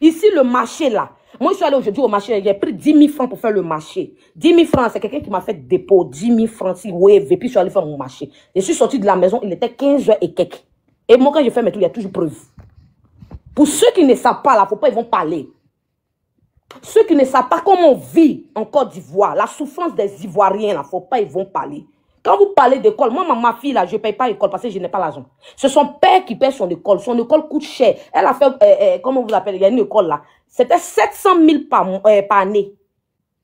J: Ici, le marché là. Moi, je suis allé aujourd'hui au marché, j'ai pris 10 000 francs pour faire le marché. 10 000 francs, c'est quelqu'un qui m'a fait dépôt. 10 000 francs, si oui, et puis je suis allé faire mon marché. Je suis sorti de la maison, il était 15 h et quelques. Et moi, quand je fais mes trucs, il y a toujours preuve. Pour ceux qui ne savent pas là, faut pas, ils vont parler. Ceux qui ne savent pas comment on vit en Côte d'Ivoire, la souffrance des Ivoiriens là, faut pas, ils vont parler. Quand vous parlez d'école, moi, ma fille là, je ne paye pas l'école parce que je n'ai pas l'argent. C'est son père qui paye son école. Son école coûte cher. Elle a fait, comment vous appelez, il y a une école là. C'était 700 000 par année.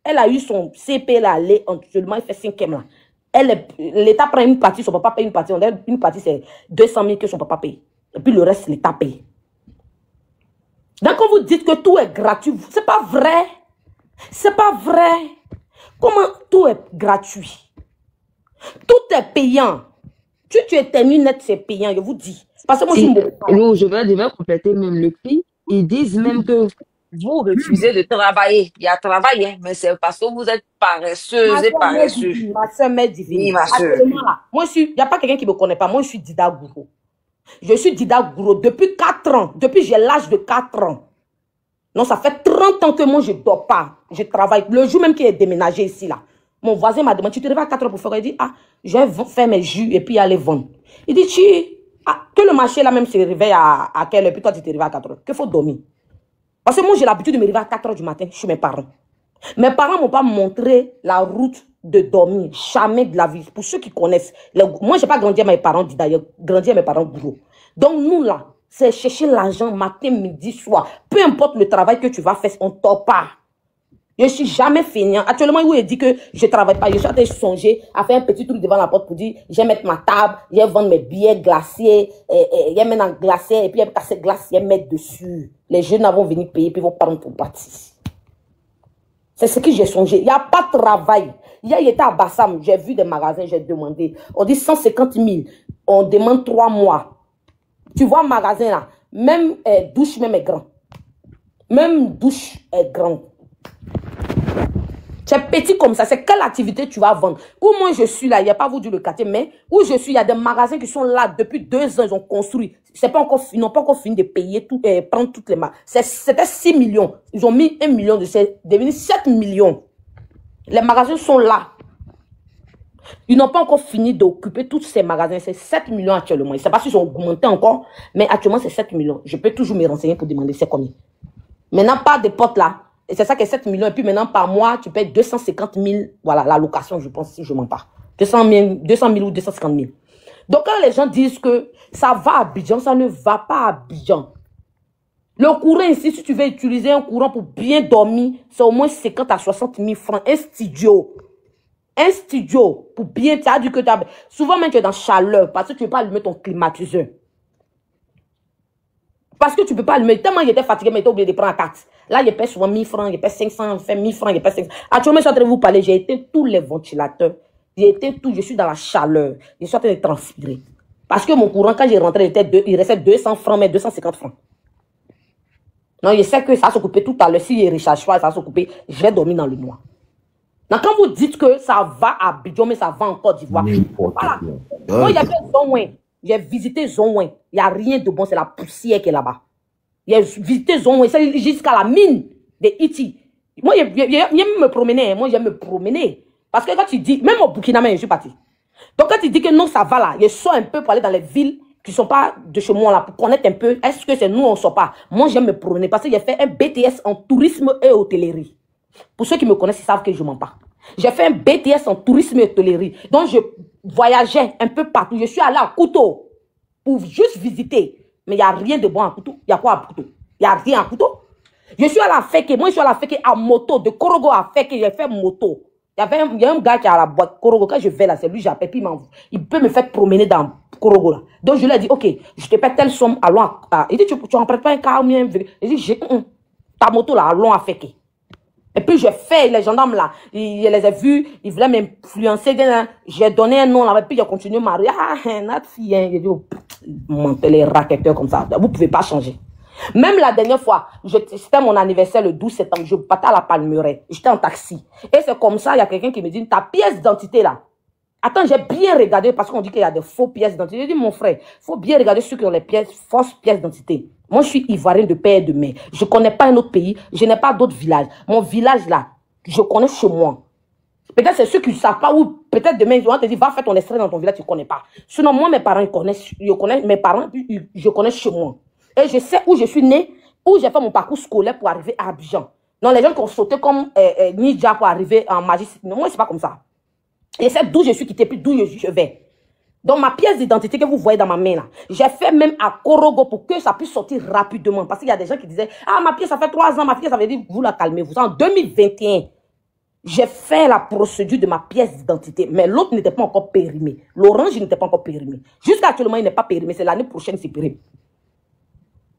J: Elle a eu son CP là, actuellement, elle fait 5e là. L'État prend une partie, son papa paye une partie. Une partie, c'est 200 000 que son papa paye. Et puis le reste, l'État paye. Donc, quand vous dites que tout est gratuit, c'est pas vrai. C'est pas vrai. Comment tout est gratuit? Tout est payant. Tu éternues net, c'est payant, je vous dis. Parce que moi,
C: je vais compléter même le prix. Ils disent même que vous refusez de travailler. Il y a travail, hein, mais c'est parce que vous êtes paresseuse et paresseux.
J: Ma soeur mère divine.
C: Oui, ma soeur.
J: Moi, il n'y a pas quelqu'un qui ne me connaît pas. Moi, je suis Dida Gouro. Je suis Dida Gouro depuis 4 ans. Depuis j'ai l'âge de 4 ans. Non, ça fait 30 ans que moi, je ne dors pas. Je travaille. Le jour même qu'il est déménagé ici, là. Mon voisin m'a demandé, tu te réveilles à 4 heures pour faire? Il dit, je vais faire mes jus et puis aller vendre. Il dit, que le marché là même se réveille à quelle heure? Puis toi, tu te réveilles à 4 heures. Qu'il faut dormir. Parce que moi, j'ai l'habitude de me réveiller à 4 heures du matin chez mes parents. Mes parents ne m'ont pas montré la route de dormir. Jamais de la vie. Pour ceux qui connaissent. Moi, je n'ai pas grandi à mes parents, d'ailleurs. Grandi à mes parents gros. Donc, nous là, c'est chercher l'argent matin, midi, soir. Peu importe le travail que tu vas faire, on ne dort pas. Je ne suis jamais feignant. Actuellement, où il dit que je ne travaille pas. Je suis en train de songer à faire un petit truc devant la porte pour dire, je vais mettre ma table, je vais vendre mes billets glaciers, je vais mettre en glacier, et puis je vais casser glace, je vais mettre dessus. Les jeunes vont venir payer, puis ils vont prendre pour partir. C'est ce que j'ai songé. Il n'y a pas de travail. Hier, il était à Bassam, j'ai vu des magasins, j'ai demandé. On dit 150 000. On demande 3 mois. Tu vois, magasin là, même douche, même est grand. Même douche est grande. C'est petit comme ça. C'est quelle activité tu vas vendre? Où moi je suis là, il n'y a pas vous du le quartier, mais où je suis, il y a des magasins qui sont là depuis 2 ans, ils ont construit. C'est pas encore, ils n'ont pas encore fini de payer tout, prendre toutes les marques. C'était 6 millions. Ils ont mis 1 million de c'est devenu 7 millions. Les magasins sont là. Ils n'ont pas encore fini d'occuper tous ces magasins. C'est 7 millions actuellement. Je ne sais pas s'ils ont augmenté encore, mais actuellement c'est 7 millions. Je peux toujours me renseigner pour demander c'est combien. Maintenant, pas de potes là. Et c'est ça qui est 7 millions. Et puis maintenant, par mois, tu payes 250 000. Voilà, la location, je pense, si je ne mens pas. 200 000 ou 250 000. Donc, quand les gens disent que ça va à Abidjan, ça ne va pas à Abidjan. Le courant ici, si tu veux utiliser un courant pour bien dormir, c'est au moins 50 à 60 000 francs. Un studio. Un studio pour bien... Tu as dit que souvent, même tu es dans chaleur parce que tu ne peux pas allumer ton climatiseur. Parce que tu ne peux pas allumer. Tellement j'étais fatigué, mais tu as oublié de prendre la carte. Là, je paie souvent 1000 francs, je paie 500, je fais 1000 francs, je paie 500. Actuellement, je suis en train de vous parler, j'ai éteint tous les ventilateurs. J'ai éteint tout, je suis dans la chaleur. Je suis en train de transpirer. Parce que mon courant, quand j'ai rentré, il restait 200 francs, mais 250 francs. Non, je sais que ça va s'occuper tout à l'heure. Si je recharge pas, ça va s'occuper. Je vais dormir dans le noir. Donc, quand vous dites que ça va à Abidjan, mais ça va en Côte d'Ivoire. Voilà. Moi, il y avait Zonouin. J'ai visité Zonouin. Il n'y a rien de bon, c'est la poussière qui est là-bas. J'ai visité Zonouin, jusqu'à la mine de Iti. Moi, j'aime me promener. Moi, j'aime me promener. Parce que quand tu dis, même au Burkina, je suis parti. Donc, quand tu dis que non, ça va là, je sors un peu pour aller dans les villes qui ne sont pas de chez moi là, pour connaître un peu, est-ce que c'est nous, on ne sort pas. Moi, j'aime me promener parce que j'ai fait un BTS en tourisme et hôtellerie. Pour ceux qui me connaissent, ils savent que je ne mens pas. J'ai fait un BTS en tourisme et hôtellerie. Donc, je voyageais un peu partout. Je suis allé à Couto pour juste visiter. Mais il n'y a rien de bon à Couto. Il y a quoi à Couto? Il n'y a rien à Couto. Je suis allé à Feke. Moi, je suis allé à Feke à moto. De Korogo à Feke, j'ai fait moto. Il y a un gars qui a la boîte Korogo. Quand je vais là, c'est lui, j'appelle. Puis il peut me faire promener dans Korogo là. Donc, je lui ai dit, OK, je te paie telle somme. Allons à... Il dit, tu n'en prêtes pas un car ou bien... Il dit, ta moto là, allons à Feke. Et puis, j'ai fait, les gendarmes là, je les ai vus, ils voulaient m'influencer. J'ai donné un nom là, et puis j'ai continué ma rue. Ah, notre fille, hein. J'ai dit, oh, les raquetteurs comme ça, vous ne pouvez pas changer. Même la dernière fois, c'était mon anniversaire le 12 septembre, je partais à la Palmeraie, j'étais en taxi. Et c'est comme ça, il y a quelqu'un qui me dit, ta pièce d'identité là. Attends, j'ai bien regardé parce qu'on dit qu'il y a des faux pièces d'identité. J'ai dit, mon frère, il faut bien regarder ceux qui ont les fausses pièces d'identité. Moi, je suis ivoirien de père et de mère. Je ne connais pas un autre pays. Je n'ai pas d'autres villages. Mon village, là, je connais chez moi. Peut-être c'est ceux qui ne savent pas où. Peut-être demain, ils vont te dire, va faire ton extrait dans ton village, tu ne connais pas. Sinon, moi, mes parents, ils connaissent. Je connais mes parents, je connais chez moi. Et je sais où je suis né, où j'ai fait mon parcours scolaire pour arriver à Abidjan. Non, les gens qui ont sauté comme Nidja pour arriver en magie. Non, moi, ce n'est pas comme ça. Et c'est d'où je suis quitté, puis d'où je vais. Donc, ma pièce d'identité que vous voyez dans ma main là, j'ai fait même à Korogo pour que ça puisse sortir rapidement. Parce qu'il y a des gens qui disaient, ah, ma pièce, ça fait 3 ans, ma pièce, ça veut dire, vous la calmez-vous. En 2021, j'ai fait la procédure de ma pièce d'identité. Mais l'autre n'était pas encore périmé. L'orange n'était pas encore périmé. Jusqu'à actuellement, il n'est pas périmé. C'est l'année prochaine, c'est périmé.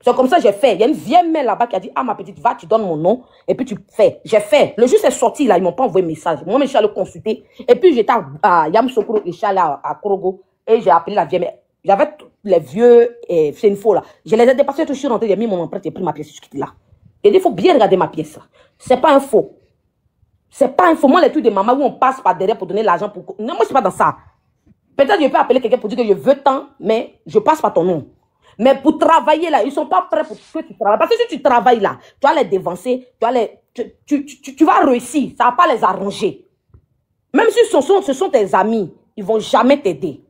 J: C'est comme ça que j'ai fait. Il y a une vieille mère là-bas qui a dit, ah, ma petite, va, tu donnes mon nom. Et puis tu fais. J'ai fait. Le jour c'est sorti là, ils m'ont pas envoyé message. Moi, je suis allé consulter. Et puis j'étais à Yamoussoukro, je suis allé à Korogo. Et j'ai appelé la vieille mère. J'avais les vieux, c'est une faux là. Je les ai dépassés, je suis rentré, j'ai mis mon empreinte, j'ai pris ma pièce, je suis quitté là. Et il faut bien regarder ma pièce là. C'est pas un faux. C'est pas un faux. Moi, les trucs de maman où on passe par derrière pour donner l'argent pour. Non, moi, je suis pas dans ça. Peut-être que je peux appeler quelqu'un pour dire que je veux tant, mais je passe par ton nom. Mais pour travailler là, ils sont pas prêts pour que tu travailles. Parce que si tu travailles là, tu vas les dévancer, tu vas réussir. Ça va pas les arranger. Même si ce sont tes amis, ils vont jamais t'aider.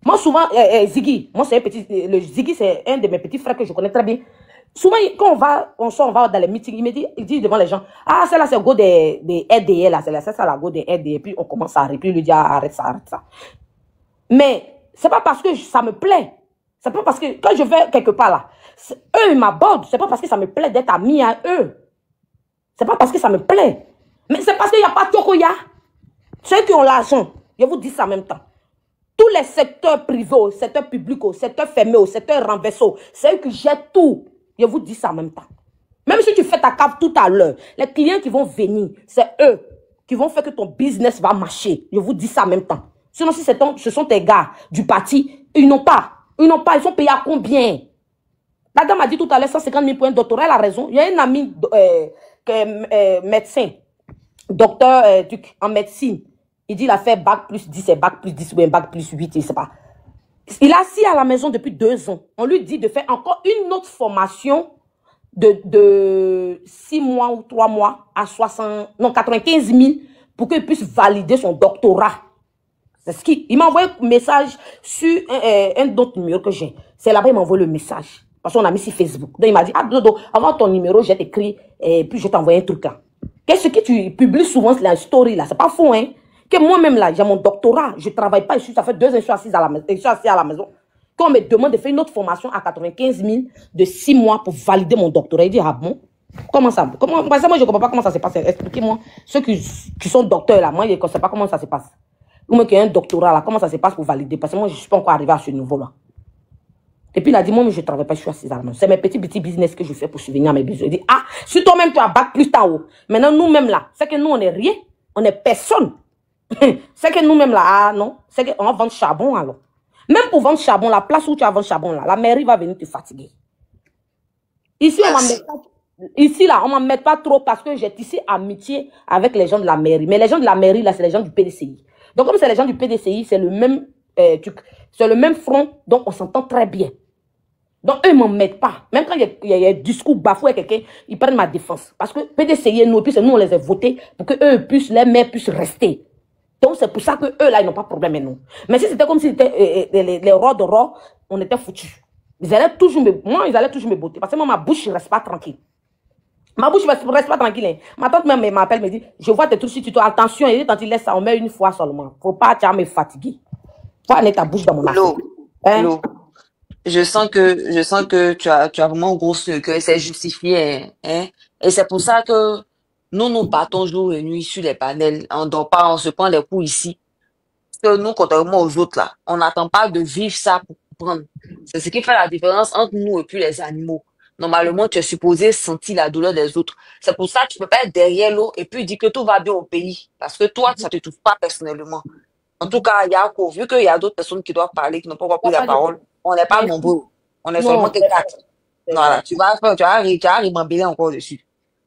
J: Moi, souvent, Ziggy, moi, c'est un petit, le Ziggy, c'est un de mes petits frères que je connais très bien. Souvent, quand on va dans les meetings, il dit devant les gens, ah, celle-là, c'est le go des RDA, là, c'est ça, la go des RDA, et puis on commence à arrêter, puis il lui dit, ah, arrête ça. Mais, c'est pas parce que ça me plaît. C'est pas parce que, quand je vais quelque part là, eux, ils m'abordent, c'est pas parce que ça me plaît d'être ami à eux. C'est pas parce que ça me plaît. Mais c'est parce qu'il n'y a pas de Tokoya. Ceux qui ont l'argent, je vous dis ça en même temps. Tous les secteurs privés, au secteur public, au secteur fermé, au secteur renversé, c'est eux qui jettent tout. Je vous dis ça en même temps. Même si tu fais ta cave tout à l'heure, les clients qui vont venir, c'est eux qui vont faire que ton business va marcher. Je vous dis ça en même temps. Sinon, si ce sont tes gars du parti, ils n'ont pas. Ils sont payés à combien? La dame m'a dit tout à l'heure 150 000 pour un doctorat, elle a raison. Il y a un ami médecin. docteur en médecine. Il dit il a fait bac plus 10 et bac plus 10 ou un bac plus 8, je ne sais pas. Il est assis à la maison depuis 2 ans. On lui dit de faire encore une autre formation de 6 mois ou 3 mois à 95 000 pour qu'il puisse valider son doctorat. C'est ce qu'il m'a envoyé un message sur un autre numéro que j'ai. C'est là-bas il m'a envoyé le message. Parce qu'on a mis sur Facebook. Donc il m'a dit, ah Dodo, avant ton numéro, j'ai écrit et puis je t'ai envoyé un truc là. Qu'est-ce que tu publies souvent la story là? C'est pas faux, hein? Que moi-même là, j'ai mon doctorat, je ne travaille pas ici, ça fait 2 ans que je suis assis à la maison. Quand on me demande de faire une autre formation à 95 000 de 6 mois pour valider mon doctorat, il dit, ah bon? Comment ça? Parce que moi, je ne comprends pas comment ça se passe. Expliquez-moi. Ceux qui sont docteurs là, moi, je ne sais pas comment ça se passe. Ou moi qui ai un doctorat là, comment ça se passe pour valider? Parce que moi, je ne suis pas encore arrivé à ce niveau-là. Et puis il a dit, moi, mais je ne travaille pas, je suis assis à la maison. C'est mes petits business que je fais pour subvenir à mes besoins. Il dit, ah, si toi-même tu as bac plus en haut, maintenant nous-mêmes là, c'est que nous, on n'est rien, on n'est personne. C'est que nous-mêmes là, ah non, c'est qu'on va vendre charbon alors. Même pour vendre charbon, la place où tu vas vendre charbon là, la mairie va venir te fatiguer. Ici, on ne m'en met pas trop parce que j'ai tissé amitié avec les gens de la mairie. Mais les gens de la mairie là, c'est les gens du PDCI. Donc comme c'est les gens du PDCI, c'est le même front, donc on s'entend très bien. Donc, eux ne m'en mettent pas. Même quand il y a un discours bafoué à quelqu'un, ils prennent ma défense. Parce que PDCI, nous, et puis nous, on les a votés pour que eux puissent, les maires puissent rester. Donc, c'est pour ça que eux là, ils n'ont pas de problème avec nous. Mais si c'était comme si c'était les rois de rois, on était foutus. Ils allaient toujours me botter. Parce que moi, ma bouche ne reste pas tranquille. Ma bouche ne reste pas tranquille. Hein. Ma tante même m'appelle, me dit, je vois tes trucs sur tuto. Attention, et quand il laisse ça, on met une fois seulement. Faut pas, tu vas me fatiguer. Faut aller ta bouche dans mon affaire.
C: Hein? Je sens que tu as vraiment gros que c'est justifié, hein. Et c'est pour ça que nous partons jour et nuit sur les panels. On dort pas, on se prend des coups ici. Parce que nous, contrairement aux autres là, on n'attend pas de vivre ça pour comprendre. C'est ce qui fait la différence entre nous et puis les animaux. Normalement, tu es supposé sentir la douleur des autres. C'est pour ça que tu peux pas être derrière l'eau et puis dire que tout va bien au pays. Parce que toi, ça te touche pas personnellement. En tout cas, vu qu'il y a d'autres personnes qui doivent parler, qui n'ont pas encore pris la parole, on n'est pas nombreux. On est seulement que 4. Voilà, tu vas rememberer encore dessus.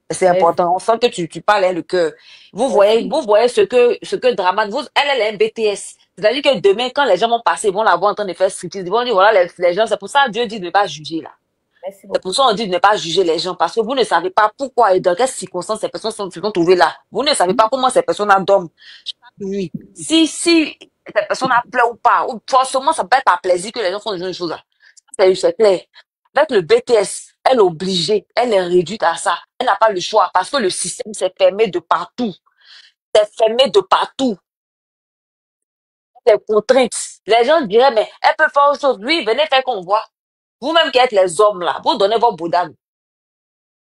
C: C'est important. On sent que tu parles le cœur. Vous voyez ce que Draman, elle est un BTS. C'est-à-dire que demain, quand les gens vont passer, ils vont la voir en train de faire striptease. Ils vont dire, voilà, les gens, c'est pour ça que Dieu dit de ne pas juger, là. C'est pour ça qu'on dit de ne pas juger les gens, parce que vous ne savez pas pourquoi et dans quelles circonstances ces personnes se sont trouvées là. Vous ne savez pas comment ces personnes dorment chaque nuit. Si ces personnes pleurent ou pas, ou forcément, ça peut être par plaisir que les gens font ce genre de choses là. C'est clair. Avec le BTS, elle est obligée, elle est réduite à ça. Elle n'a pas le choix parce que le système s'est fermé de partout. C'est fermé de partout. Les contraintes. Les gens diraient, mais elle peut faire autre chose. Oui, venez faire qu'on voit. Vous-même qui êtes les hommes là, vous donnez vos boudades.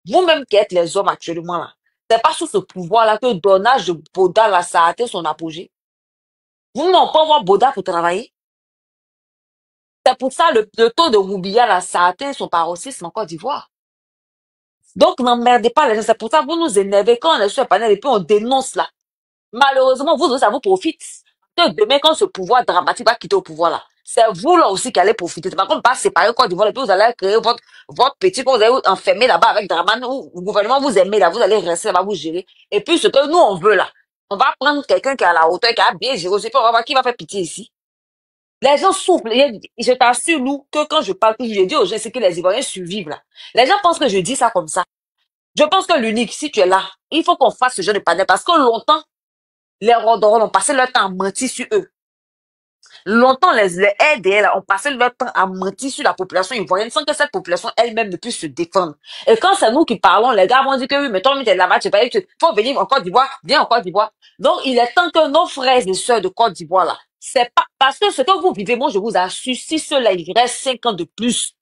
C: Vous-même qui êtes les hommes actuellement là. C'est pas sous ce pouvoir-là que le donnage de Boda là, ça a atteint son apogée. Vous n'avez pas voir Boda pour travailler. C'est pour ça le taux de Roubia là, ça a atteint son paroxysme en Côte d'Ivoire. Donc, n'emmerdez pas les gens. C'est pour ça que vous nous énervez quand on est sur le panel et puis on dénonce là. Malheureusement, vous, ça vous profite. Que demain, quand ce pouvoir dramatique va quitter au pouvoir là, c'est vous là aussi qui allez profiter. C'est pas comme pas séparer Côte d'Ivoire et puis vous allez créer votre petit, vous allez enfermer là-bas avec Draman ou le gouvernement vous aimez là, vous allez rester là-bas, vous gérer. Et puis, ce que nous, on veut là, on va prendre quelqu'un qui est à la hauteur, qui a bien géré aussi, puis on va voir qui va faire pitié ici. Les gens souffrent. Je t'assure, nous, que quand je parle, que je dis aux gens, c'est que les Ivoiriens survivent là. Les gens pensent que je dis ça comme ça. Je pense que l'unique, si tu es là, il faut qu'on fasse ce genre de panel parce que longtemps, les Rhodorons ont passé leur temps à mentir sur eux. Longtemps, les RDL ont passé leur temps à mentir sur la population ivoirienne sans que cette population elle-même ne puisse se défendre. Et quand c'est nous qui parlons, les gars vont dire que oui, mais toi, tu es là-bas, tu sais pas, il faut venir en Côte d'Ivoire, viens en Côte d'Ivoire. Donc, il est temps que nos frères et sœurs de Côte d'Ivoire, là, c'est pas, parce que ce que vous vivez, moi, je vous assure, si cela, il reste 5 ans de plus,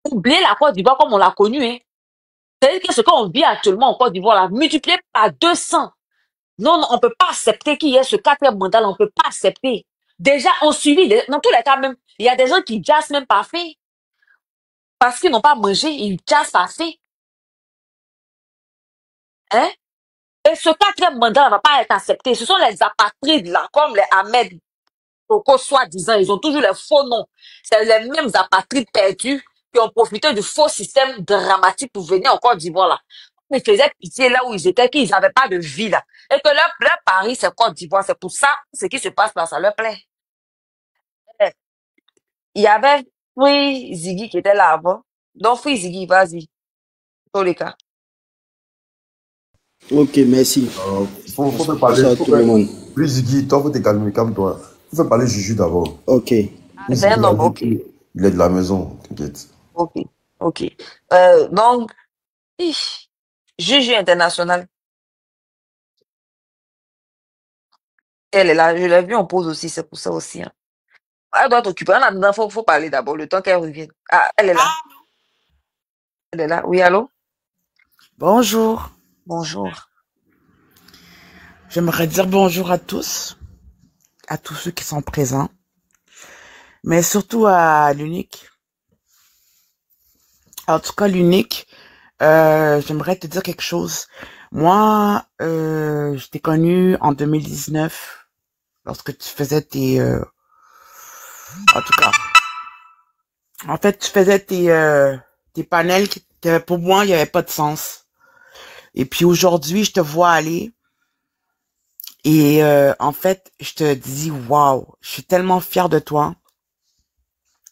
C: oubliez la Côte d'Ivoire comme on l'a connue, hein. C'est-à-dire que ce qu'on vit actuellement en Côte d'Ivoire, là, multiplié par 200. Non, on ne peut pas accepter qu'il y ait ce 4e mandat, on ne peut pas accepter. Déjà, on subit, dans tous les cas même, il y a des gens qui jassent même pas fait. Parce qu'ils n'ont pas mangé, ils jassent pas fait. Hein? Et ce 4e mandat ne va pas être accepté. Ce sont les apatrides là, comme les Ahmed Koko, soi-disant, ils ont toujours les faux noms. C'est les mêmes apatrides perdus qui ont profité du faux système dramatique pour venir en Côte d'Ivoire là. Ils faisaient pitié là où ils étaient, qu'ils n'avaient pas de vie là. Et que leur Paris, c'est Côte d'Ivoire. C'est pour ça, ce qui se passe là, ça leur plaît. Eh, il y avait Free Ziggy qui était là avant. Donc, Free Ziggy, vas-y. Tous les cas.
K: Ok, merci.
G: Faut faire parler.
K: Bonsoir à tout le monde.
G: Plus Ziggy, toi, faut te calmer, calme-toi. Faut faire parler Juju d'abord.
K: Ok.
G: Plus
C: C'est
G: Ziggy,
C: un
G: il a
C: homme,
G: dit
C: ok.
G: qu'il est de la maison, t'inquiète.
C: Ok. Ok. Donc, Juju International, elle est là. Je l'ai vue en pause aussi, c'est pour ça aussi. Hein. Elle doit t'occuper. En attendant, faut parler d'abord, le temps qu'elle revienne. Ah, elle est là. Elle est là. Oui, allô?
L: Bonjour.
C: Bonjour.
L: J'aimerais dire bonjour à tous ceux qui sont présents, mais surtout à l'unique. En tout cas, l'unique, j'aimerais te dire quelque chose. Moi, je t'ai connu en 2019 lorsque tu faisais tes... en tout cas, en fait, tu faisais tes panels qui, pour moi, il n'y avait pas de sens. Et puis aujourd'hui, je te vois aller. Et en fait, je te dis, waouh, je suis tellement fière de toi.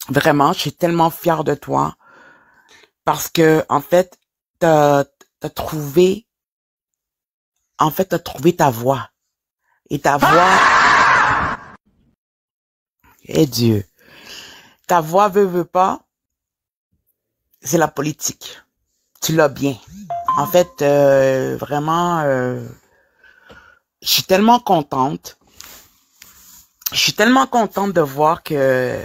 L: Vraiment, je suis tellement fière de toi. Parce que, en fait, t'as trouvé ta voix. Et ta voix, et Dieu, ta voix veut pas, c'est la politique. Tu l'as bien. En fait, vraiment, je suis tellement contente. Je suis tellement contente de voir que...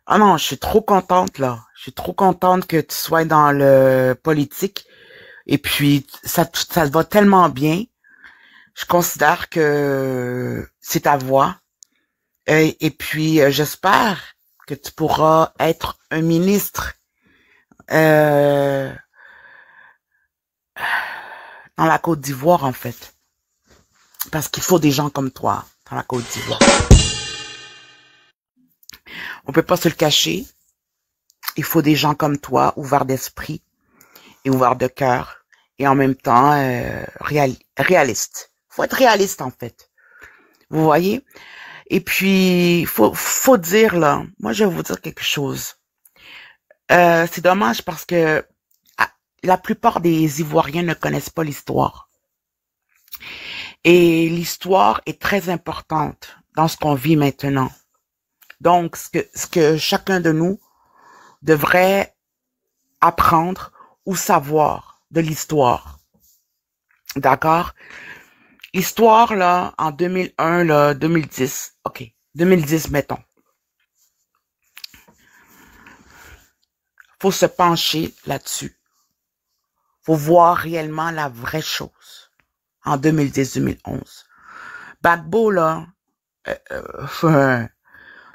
L: Ah non, je suis trop contente, là. Je suis trop contente que tu sois dans le politique. Et puis, ça te va tellement bien. Je considère que c'est ta voix. Et puis, j'espère que tu pourras être un ministre dans la Côte d'Ivoire, en fait. Parce qu'il faut des gens comme toi dans la Côte d'Ivoire. On peut pas se le cacher. Il faut des gens comme toi, ouverts d'esprit et ouverts de cœur. Et en même temps, réaliste. Faut être réaliste, en fait. Vous voyez? Et puis, faut dire, là, moi, je vais vous dire quelque chose. C'est dommage parce que la plupart des Ivoiriens ne connaissent pas l'histoire. Et l'histoire est très importante dans ce qu'on vit maintenant. Donc, ce que chacun de nous devrait apprendre ou savoir de l'histoire. D'accord? L'histoire, là, en 2001, là, 2010. OK. 2010, mettons. Faut se pencher là-dessus. Faut voir réellement la vraie chose. En 2010-2011. Gbagbo, là,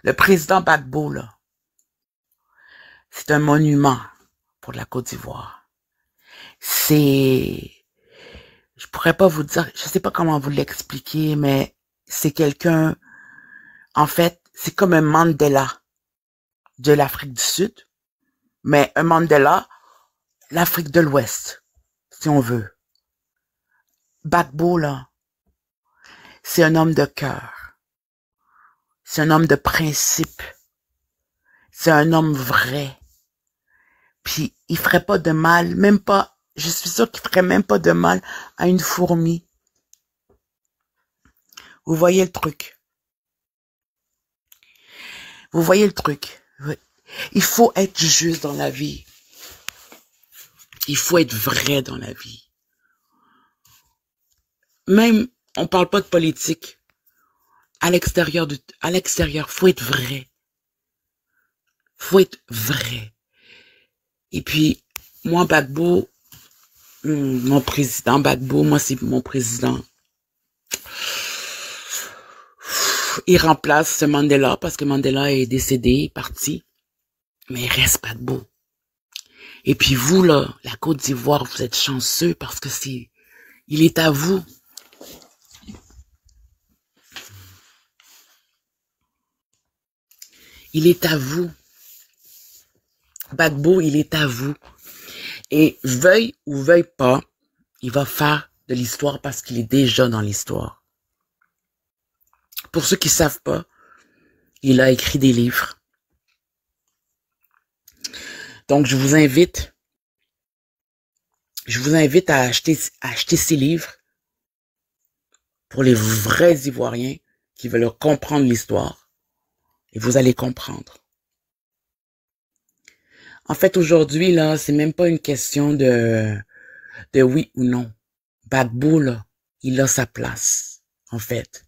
L: le président Gbagbo, là, c'est un monument pour la Côte d'Ivoire. Je pourrais pas vous dire, je sais pas comment vous l'expliquer, mais c'est quelqu'un, en fait, c'est comme un Mandela de l'Afrique du Sud, mais un Mandela, l'Afrique de l'Ouest, si on veut. Gbagbo, là, c'est un homme de cœur. C'est un homme de principe. C'est un homme vrai. Puis, il ferait pas de mal, même pas, je suis sûre qu'il ferait même pas de mal à une fourmi. Vous voyez le truc? Vous voyez le truc? Oui. Il faut être juste dans la vie. Il faut être vrai dans la vie. Même, on parle pas de politique. À l'extérieur, faut être vrai. Faut être vrai. Et puis, moi, Gbagbo, mon président Gbagbo, moi, c'est mon président. Il remplace Mandela parce que Mandela est décédé, parti. Mais il reste Gbagbo. Et puis vous, là, la Côte d'Ivoire, vous êtes chanceux parce que il est à vous. Il est à vous. Gbagbo, il est à vous. Et veuille ou veuille pas, il va faire de l'histoire parce qu'il est déjà dans l'histoire. Pour ceux qui savent pas, il a écrit des livres. Donc, je vous invite à acheter ces livres pour les vrais Ivoiriens qui veulent comprendre l'histoire. Et vous allez comprendre. En fait, aujourd'hui, là, c'est même pas une question de oui ou non. Gbagbo, là, il a sa place, en fait.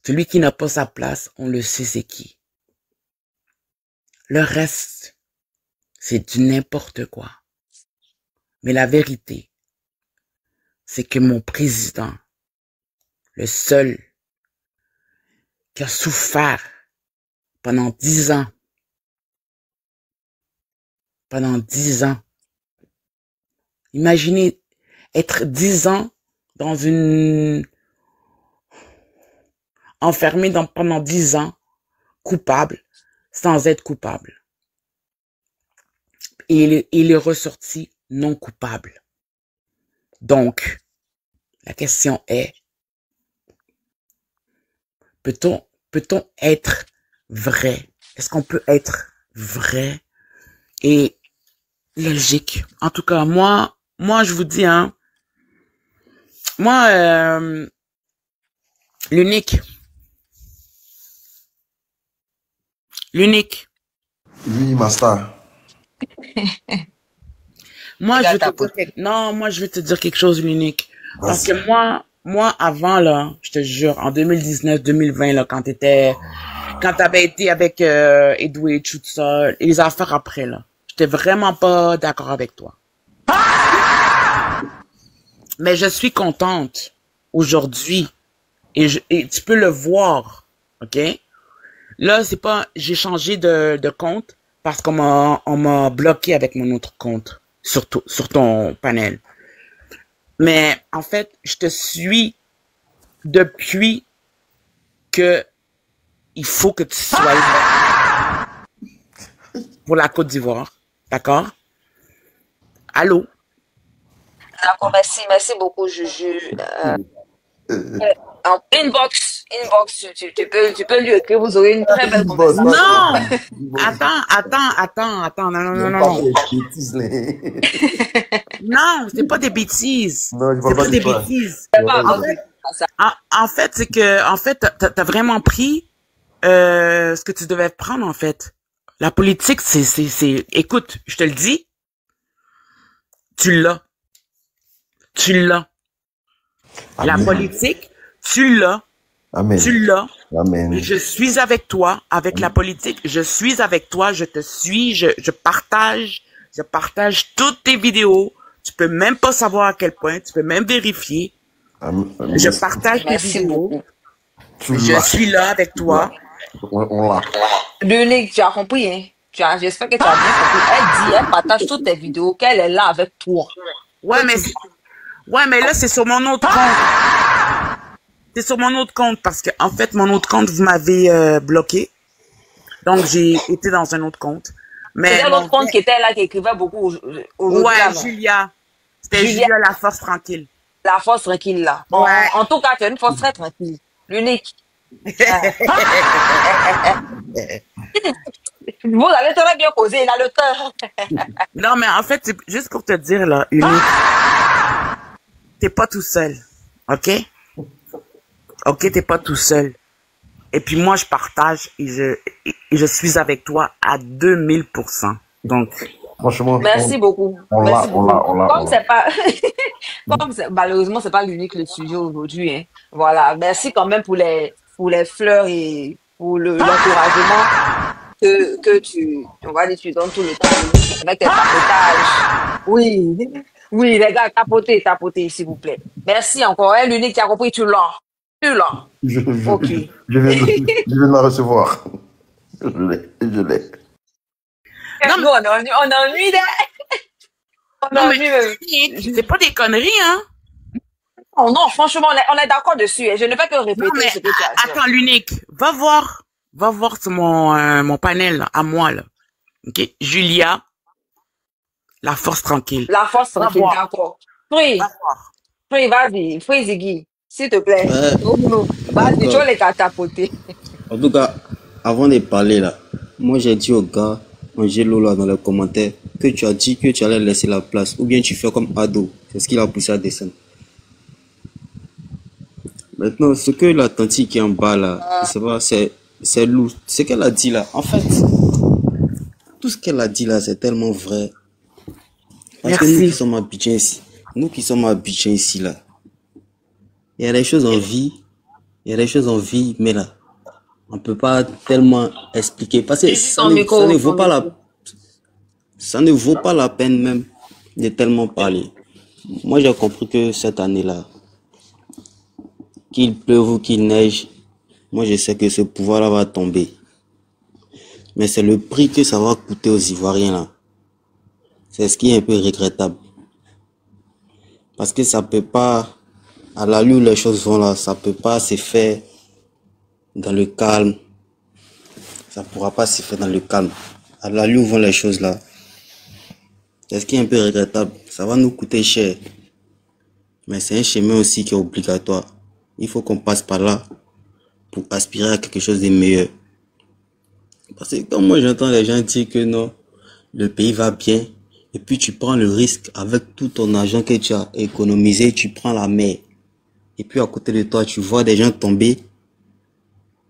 L: Celui qui n'a pas sa place, on le sait c'est qui. Le reste, c'est du n'importe quoi. Mais la vérité, c'est que mon président, le seul qui a souffert pendant 10 ans, imaginez être 10 ans enfermé pendant 10 ans, coupable, sans être coupable. Et il est ressorti non coupable. Donc, la question est, peut-on être vrai? Est-ce qu'on peut être vrai et logique? En tout cas, moi, je vous dis, hein, moi, l'unique.
G: Oui, Master.
L: Moi, je vais te dire quelque chose, l'unique. Parce que moi, avant, là, je te jure, en 2019, 2020, là, quand t'avais été avec, Edouard, tout ça, et les affaires après, là, j'étais vraiment pas d'accord avec toi. Mais je suis contente, aujourd'hui, et tu peux le voir, ok? Là, j'ai changé de compte parce qu'on m'a bloqué avec mon autre compte sur ton panel. Mais en fait, je te suis depuis que il faut que tu sois là pour la Côte d'Ivoire, d'accord? Allô?
C: D'accord, merci beaucoup, Juju. En inbox, tu peux lui écrire, vous aurez une très belle conversation.
L: Non! Attends, non. Non, c'est pas des bêtises.
G: Non, je
L: C'est pas des
G: toi.
L: bêtises.
C: Ça.
L: En fait, c'est que, t'as vraiment pris, ce que tu devais prendre, en fait. La politique, écoute, je te le dis, tu l'as. La
G: Amen.
L: politique, tu l'as.
G: Amen.
L: Tu l'as.
G: Amen.
L: Je suis avec toi, avec la politique. Je suis avec toi, je te suis, je partage toutes tes vidéos. Tu peux même pas savoir à quel point, tu peux même vérifier.
G: Amen.
L: Je partage tes vidéos. Je suis là avec toi.
G: On l'a.
C: L'unique, tu as compris, hein? J'espère que tu as bien compris. Elle partage toutes tes vidéos, qu'elle est là avec toi.
L: Ouais, mais là, c'est sur mon autre compte. C'est sur mon autre compte parce que, en fait, mon autre compte, vous m'avez bloqué. Donc, j'ai été dans un autre compte. Mais
C: c'était l'autre compte qui était là, qui écrivait beaucoup aujourd'hui.
L: Ouais, Julia. C'était Julia La Force Tranquille.
C: La Force Tranquille, là.
L: Ouais.
C: En tout cas, tu es une force très tranquille. L'unique. Vous allez très bien causer, il a le cœur.
L: Non, mais en fait, c'est juste pour te dire, là, unique. T'es pas tout seul. OK? OK, t'es pas tout seul. Et puis moi, je partage et je suis avec toi à 2000%. Donc,
G: franchement.
C: Merci beaucoup.
G: Merci beaucoup.
C: Comme c'est pas, malheureusement, c'est pas l'unique le sujet aujourd'hui, hein. Voilà. Merci quand même pour les fleurs et pour l'encouragement que tu donnes tout le temps avec tes tapotages. Oui, les gars, tapotez, s'il vous plaît. Merci encore. Elle, l'unique qui a compris, tu l'as. Ok.
G: Je viens de la recevoir. Je l'ai.
C: Non, nous, on ennuie
L: c'est pas des conneries, hein?
C: Oh non, franchement, on est d'accord dessus. Et je ne fais que répéter ce que tu as dit.
L: Attends, l'unique. Va voir sur mon panel, là, à moi, là. OK? Julia La force tranquille.
C: La force
L: Va
C: tranquille,
L: voir.
C: d'accord.
L: Va
C: Free,
L: voir.
C: Free, vas-y. Free Ziggy, s'il te plaît.
K: Ouais,
C: Ouvre-nous. Vas-y, tu
K: d'accord.
C: vas les catapoter.
K: En tout cas, avant de parler là, moi j'ai dit au gars, Angelo là dans les commentaires, que tu as dit que tu allais laisser la place, ou bien tu fais comme Ado. C'est ce qu'il a poussé à descendre. Maintenant, ce que la tante qui est en bas là, je sais pas, c'est lourd. Ce qu'elle a dit là, en fait, tout ce qu'elle a dit là, c'est tellement vrai. Parce que nous qui
L: Merci.
K: sommes habitués ici, là, il y a des choses en vie, mais là, on peut pas tellement expliquer. Parce que
C: Ton micro,
K: ça ne vaut
C: ton
K: pas
C: micro.
K: ça ne vaut pas la peine même de tellement parler. Moi, j'ai compris que cette année-là, qu'il pleuve ou qu'il neige, moi, je sais que ce pouvoir-là va tomber. Mais c'est le prix que ça va coûter aux Ivoiriens, là. C'est ce qui est un peu regrettable. Parce que ça peut pas, à l'allure où les choses vont là, ça peut pas se faire dans le calme. Ça pourra pas se faire dans le calme. À l'allure où vont les choses là, c'est ce qui est un peu regrettable. Ça va nous coûter cher. Mais c'est un chemin aussi qui est obligatoire. Il faut qu'on passe par là pour aspirer à quelque chose de meilleur. Parce que quand moi j'entends les gens dire que non, le pays va bien, et puis tu prends le risque avec tout ton argent que tu as économisé, tu prends la mer. Et puis à côté de toi, tu vois des gens tomber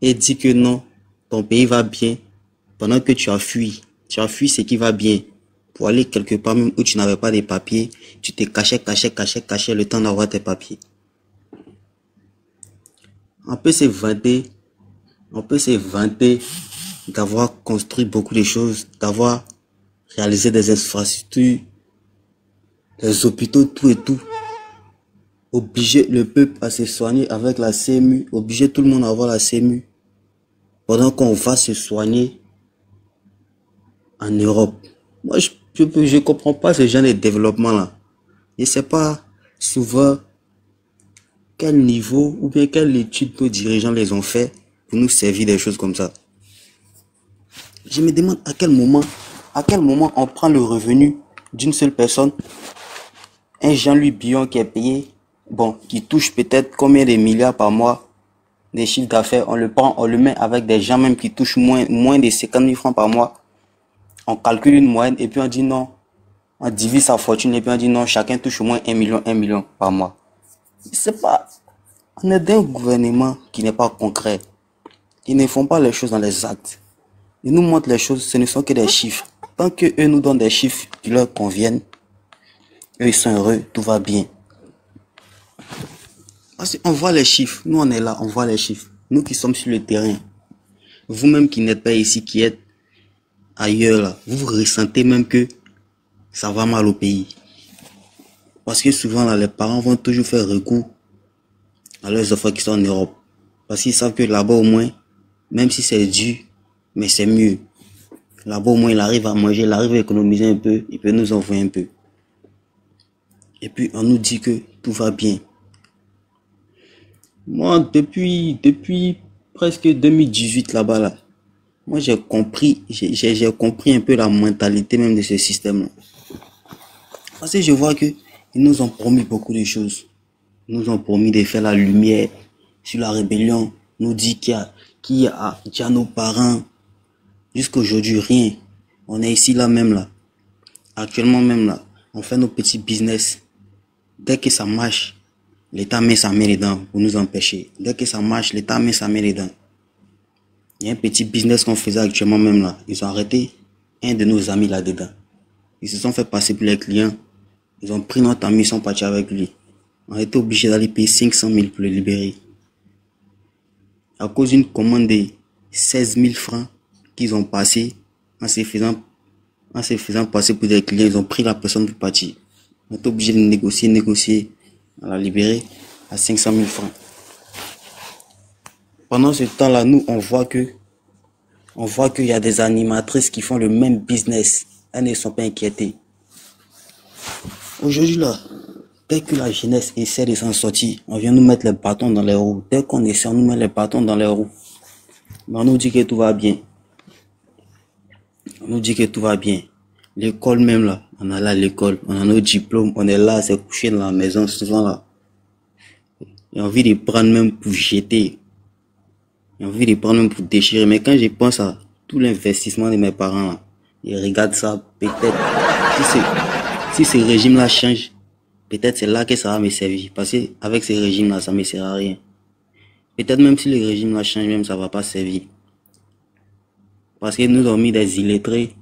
K: et dis que non, ton pays va bien pendant que tu as fui. Tu as fui ce qui va bien. Pour aller quelque part même où tu n'avais pas de papiers, tu te cachais le temps d'avoir tes papiers. On peut se vanter d'avoir construit beaucoup de choses, d'avoir réalisé des infrastructures, des hôpitaux, tout et tout. Obliger le peuple à se soigner avec la CMU, obliger tout le monde à avoir la CMU, pendant qu'on va se soigner en Europe. Moi, je comprends pas ce genre de développement là. Je sais pas souvent quel niveau ou bien quelle étude nos dirigeants les ont fait pour nous servir des choses comme ça. Je me demande à quel moment on prend le revenu d'une seule personne, un Jean-Louis Billon qui est payé, bon, qui touche peut-être combien de milliards par mois des chiffres d'affaires, on le prend, on le met avec des gens même qui touchent moins de 50 000 francs par mois. On calcule une moyenne et puis on dit non, on divise sa fortune et puis on dit non, chacun touche au moins 1 million par mois. C'est pas, on est d'un gouvernement qui n'est pas concret. Ils ne font pas les choses dans les actes. Ils nous montrent les choses, ce ne sont que des chiffres. Tant que eux nous donnent des chiffres qui leur conviennent, eux ils sont heureux, tout va bien. Parce qu'on voit les chiffres, nous on est là, on voit les chiffres. Nous qui sommes sur le terrain, vous-même qui n'êtes pas ici, qui êtes ailleurs là, vous ressentez même que ça va mal au pays. Parce que souvent là, les parents vont toujours faire recours à leurs enfants qui sont en Europe. Parce qu'ils savent que là-bas au moins, même si c'est dur, mais c'est mieux. Là-bas au moins il arrive à manger, il arrive à économiser un peu, il peut nous envoyer un peu. Et puis on nous dit que tout va bien. Moi, depuis presque 2018 là-bas là, moi j'ai compris un peu la mentalité même de ce système-là. Parce que je vois que ils nous ont promis beaucoup de choses. Ils nous ont promis de faire la lumière sur la rébellion. Nous dit qui a dit à nos parents. Jusqu'à aujourd'hui, rien. On est ici là même là. Actuellement même là. On fait nos petits business. Dès que ça marche, l'État met sa main dedans pour nous empêcher. Dès que ça marche, l'État met sa main dedans. Il y a un petit business qu'on faisait actuellement même là. Ils ont arrêté un de nos amis là-dedans. Ils se sont fait passer pour les clients. Ils ont pris notre ami, ils sont partis avec lui. On a été obligé d'aller payer 500 000 pour le libérer. À cause d'une commande de 16 000 francs qu'ils ont passé en se faisant passer pour des clients, ils ont pris la personne pour partir. On a été obligé de négocier, à la libérer à 500 000 francs. Pendant ce temps-là, nous, on voit qu'il y a des animatrices qui font le même business. Elles ne sont pas inquiétées. Aujourd'hui, là, dès que la jeunesse essaie de s'en sortir, on vient nous mettre les bâtons dans les roues. Dès qu'on essaie, on nous met les bâtons dans les roues. Mais on nous dit que tout va bien. On nous dit que tout va bien. L'école même là, On allait à l'école, on a nos diplômes, on est là, c'est couché dans la maison, souvent là. J'ai envie de prendre même pour jeter. J'ai envie de prendre même pour déchirer. Mais quand je pense à tout l'investissement de mes parents là, je regarde ça, peut-être, si ce régime-là change, peut-être c'est là que ça va me servir. Parce qu'avec ce régime-là, ça ne me sert à rien. Peut-être même si le régime-là change, même ça ne va pas servir. Parce que nous avons mis des illettrés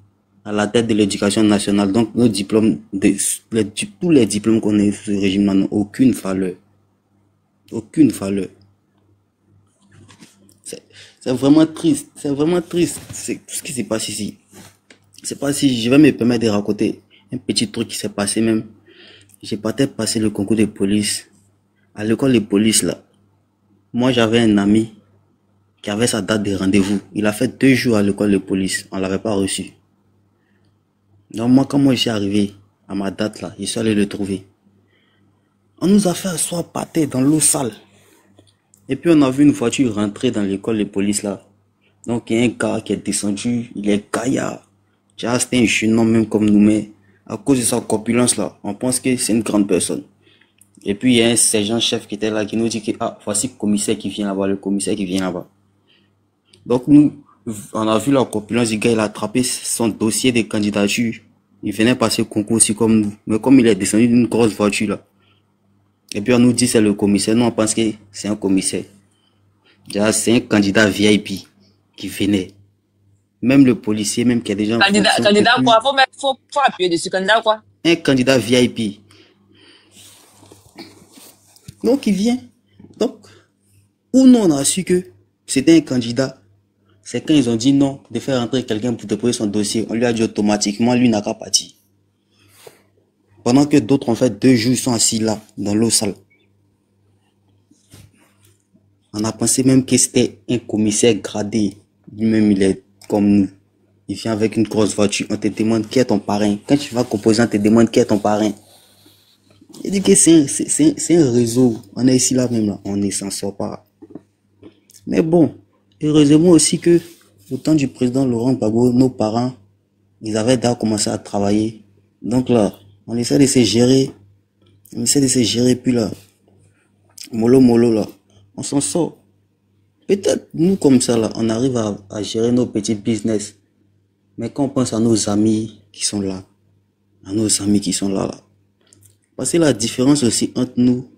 K: à la tête de l'éducation nationale. Donc nos diplômes, tous les diplômes qu'on a eu sous ce régime-là n'ont aucune valeur. Aucune valeur. C'est vraiment triste. C'est vraiment triste. C'est tout ce qui s'est passé ici. C'est pas si je vais me permettre de raconter un petit truc qui s'est passé même. J'ai peut-être passé le concours de police. À l'école de police là. Moi j'avais un ami qui avait sa date de rendez-vous. Il a fait 2 jours à l'école de police. On l'avait pas reçu. Donc moi quand je suis arrivé à ma date là, je suis allé le trouver. On nous a fait asseoir par terre dans l'eau sale. Et puis on a vu une voiture rentrer dans l'école de police là. Donc il y a un gars qui est descendu, il est gaillard. C'était un jeune homme même comme nous, mais à cause de sa corpulence là, on pense que c'est une grande personne. Et puis il y a un sergent-chef qui était là, qui nous dit que voici le commissaire qui vient là-bas, le commissaire qui vient là-bas. Donc nous, on a vu la corpulence du gars, il a attrapé son dossier de candidature. Il venait passer le concours aussi comme nous. Mais comme il est descendu d'une grosse voiture là. Et puis on nous dit c'est le commissaire, nous on pense que c'est un commissaire. C'est un candidat VIP qui venait. Même le policier, même qui a déjà...
C: Candidat quoi? Faut appuyer dessus. Candidat quoi?
K: Un candidat VIP. Donc il vient. Donc, où nous on a su que c'était un candidat, c'est quand ils ont dit non, de faire rentrer quelqu'un pour déposer son dossier. On lui a dit automatiquement, lui n'a qu'à partir. Pendant que d'autres ont fait 2 jours, ils sont assis là, dans l'eau sale. On a pensé même que c'était un commissaire gradé. Lui-même, il est comme nous. Il vient avec une grosse voiture. On te demande qui est ton parrain. Quand tu vas composer, on te demande qui est ton parrain. Il dit que c'est un réseau. On est ici là même là. On ne s'en sort pas. Mais bon, heureusement aussi que au temps du président Laurent Gbagbo, nos parents, ils avaient déjà commencé à travailler. Donc là, on essaie de se gérer. On essaie de se gérer. Puis là, mollo là, on s'en sort. Peut-être nous comme ça là, on arrive à gérer nos petits business. Mais quand on pense à nos amis qui sont là, là. Parce que la différence aussi entre nous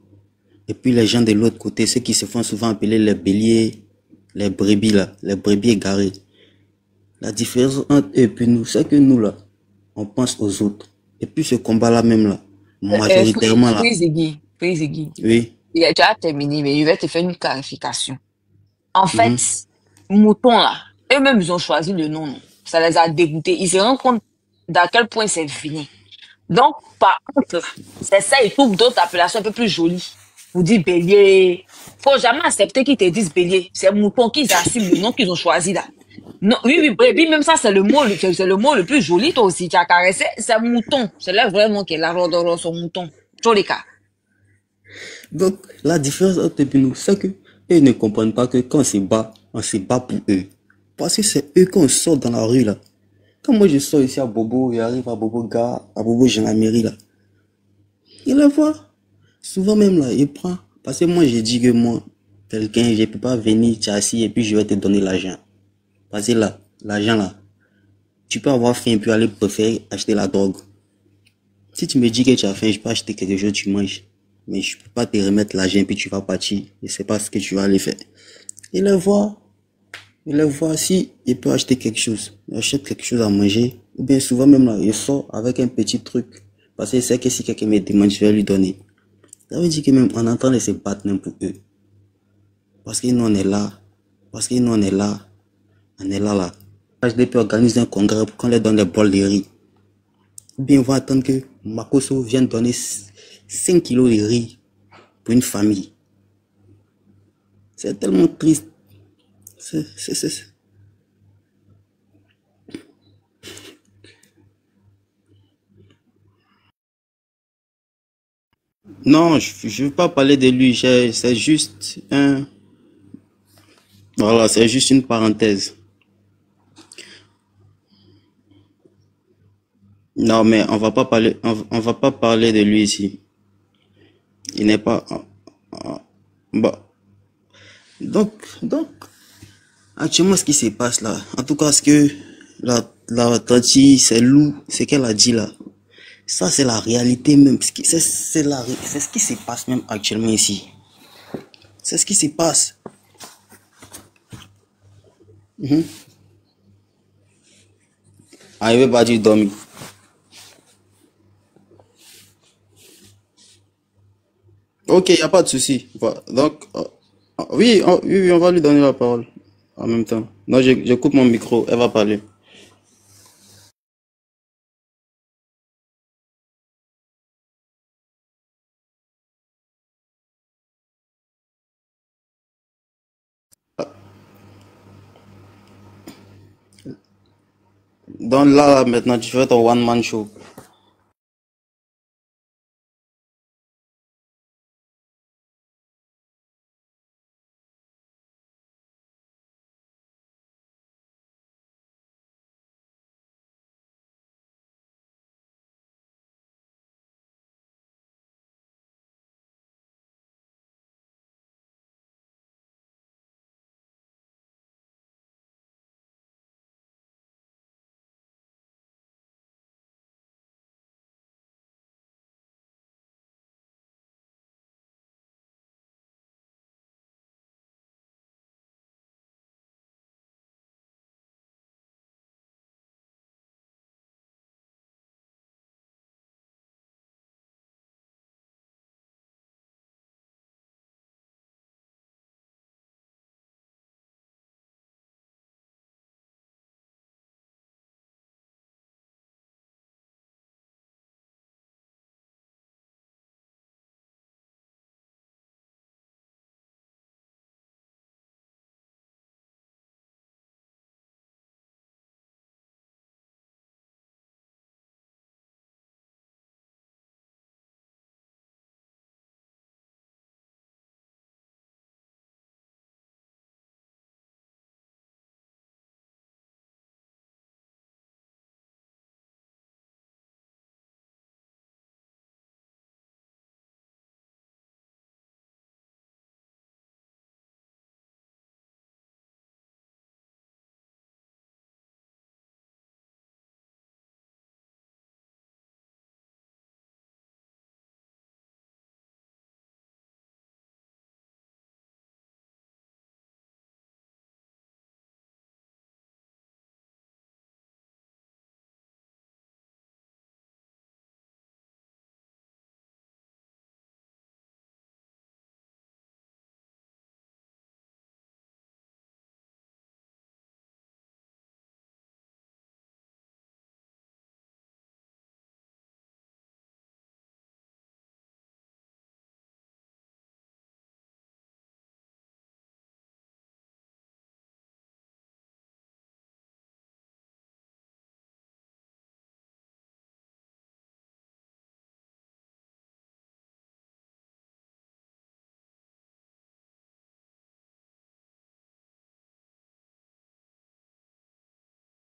K: et puis les gens de l'autre côté, ceux qui se font souvent appeler les béliers, les brebis là, les brebis égarés. La différence entre eux et puis nous, c'est que nous là, on pense aux autres. Et puis ce combat là même là, majoritairement là.
C: Free
K: Oui.
C: Tu as terminé, mais je vais te faire une clarification. En fait, moutons là, eux-mêmes ils ont choisi le nom, non. Ça les a dégoûtés. Ils se rendent compte d'à quel point c'est fini. Donc, par contre, c'est ça, ils trouvent d'autres appellations un peu plus jolies. Vous dites bélier. Faut jamais accepter qu'ils te disent bélier. C'est mouton qu'ils assument le nom qu'ils ont choisi là. Non, oui, brebis, même ça, c'est le mot le plus joli, toi aussi. Tu as caressé, c'est mouton. C'est là vraiment que la rodoro, son mouton. Tous les cas.
K: Donc, la différence entre nous, c'est que eux ne comprennent pas que quand on se bat pour eux. Parce que c'est eux qu'on sort dans la rue là. Quand moi je sors ici à Bobo, et arrive à Bobo Gare, à Bobo Gendarmerie là. Il le voit. Souvent même là, il prend. Parce que moi j'ai dit que moi, quelqu'un, je peux pas venir t'assis et puis je vais te donner l'argent. Parce que là, l'argent là, tu peux avoir faim et puis aller préférer acheter la drogue. Si tu me dis que tu as faim, je peux acheter quelque chose, tu manges. Mais je peux pas te remettre l'argent et puis tu vas partir. Je sais pas ce que tu vas aller faire. Il le voit. Il le voit si il peut acheter quelque chose. Il achète quelque chose à manger. Ou bien souvent même là, il sort avec un petit truc. Parce qu'il sait que si quelqu'un me demande, je vais lui donner. Ça veut dire que même on est en train de se battre même pour eux. Parce que nous on est là. Parce que nous on est là. On est là. HDP organise un congrès pour qu'on leur donne des bols de riz. Ou bien on va attendre que Makoso vienne donner 5 kilos de riz pour une famille. C'est tellement triste. Non, je veux pas parler de lui. C'est juste un... Voilà, c'est juste une parenthèse. Non, mais on va pas parler de lui ici. Il n'est pas. Bon. Donc, actuellement, ce qui se passe là, en tout cas, ce que la Tati, c'est Lou, ce qu'elle a dit là, ça c'est la réalité même. C'est ce qui se passe même actuellement ici. C'est ce qui se passe. Mhm. Ah, il veut pas dire dormir. Ok, il n'y a pas de souci. Donc, oui, oui, on va lui donner la parole en même temps. Non, je coupe mon micro, elle va parler. Donc là, maintenant, tu fais ton one-man show.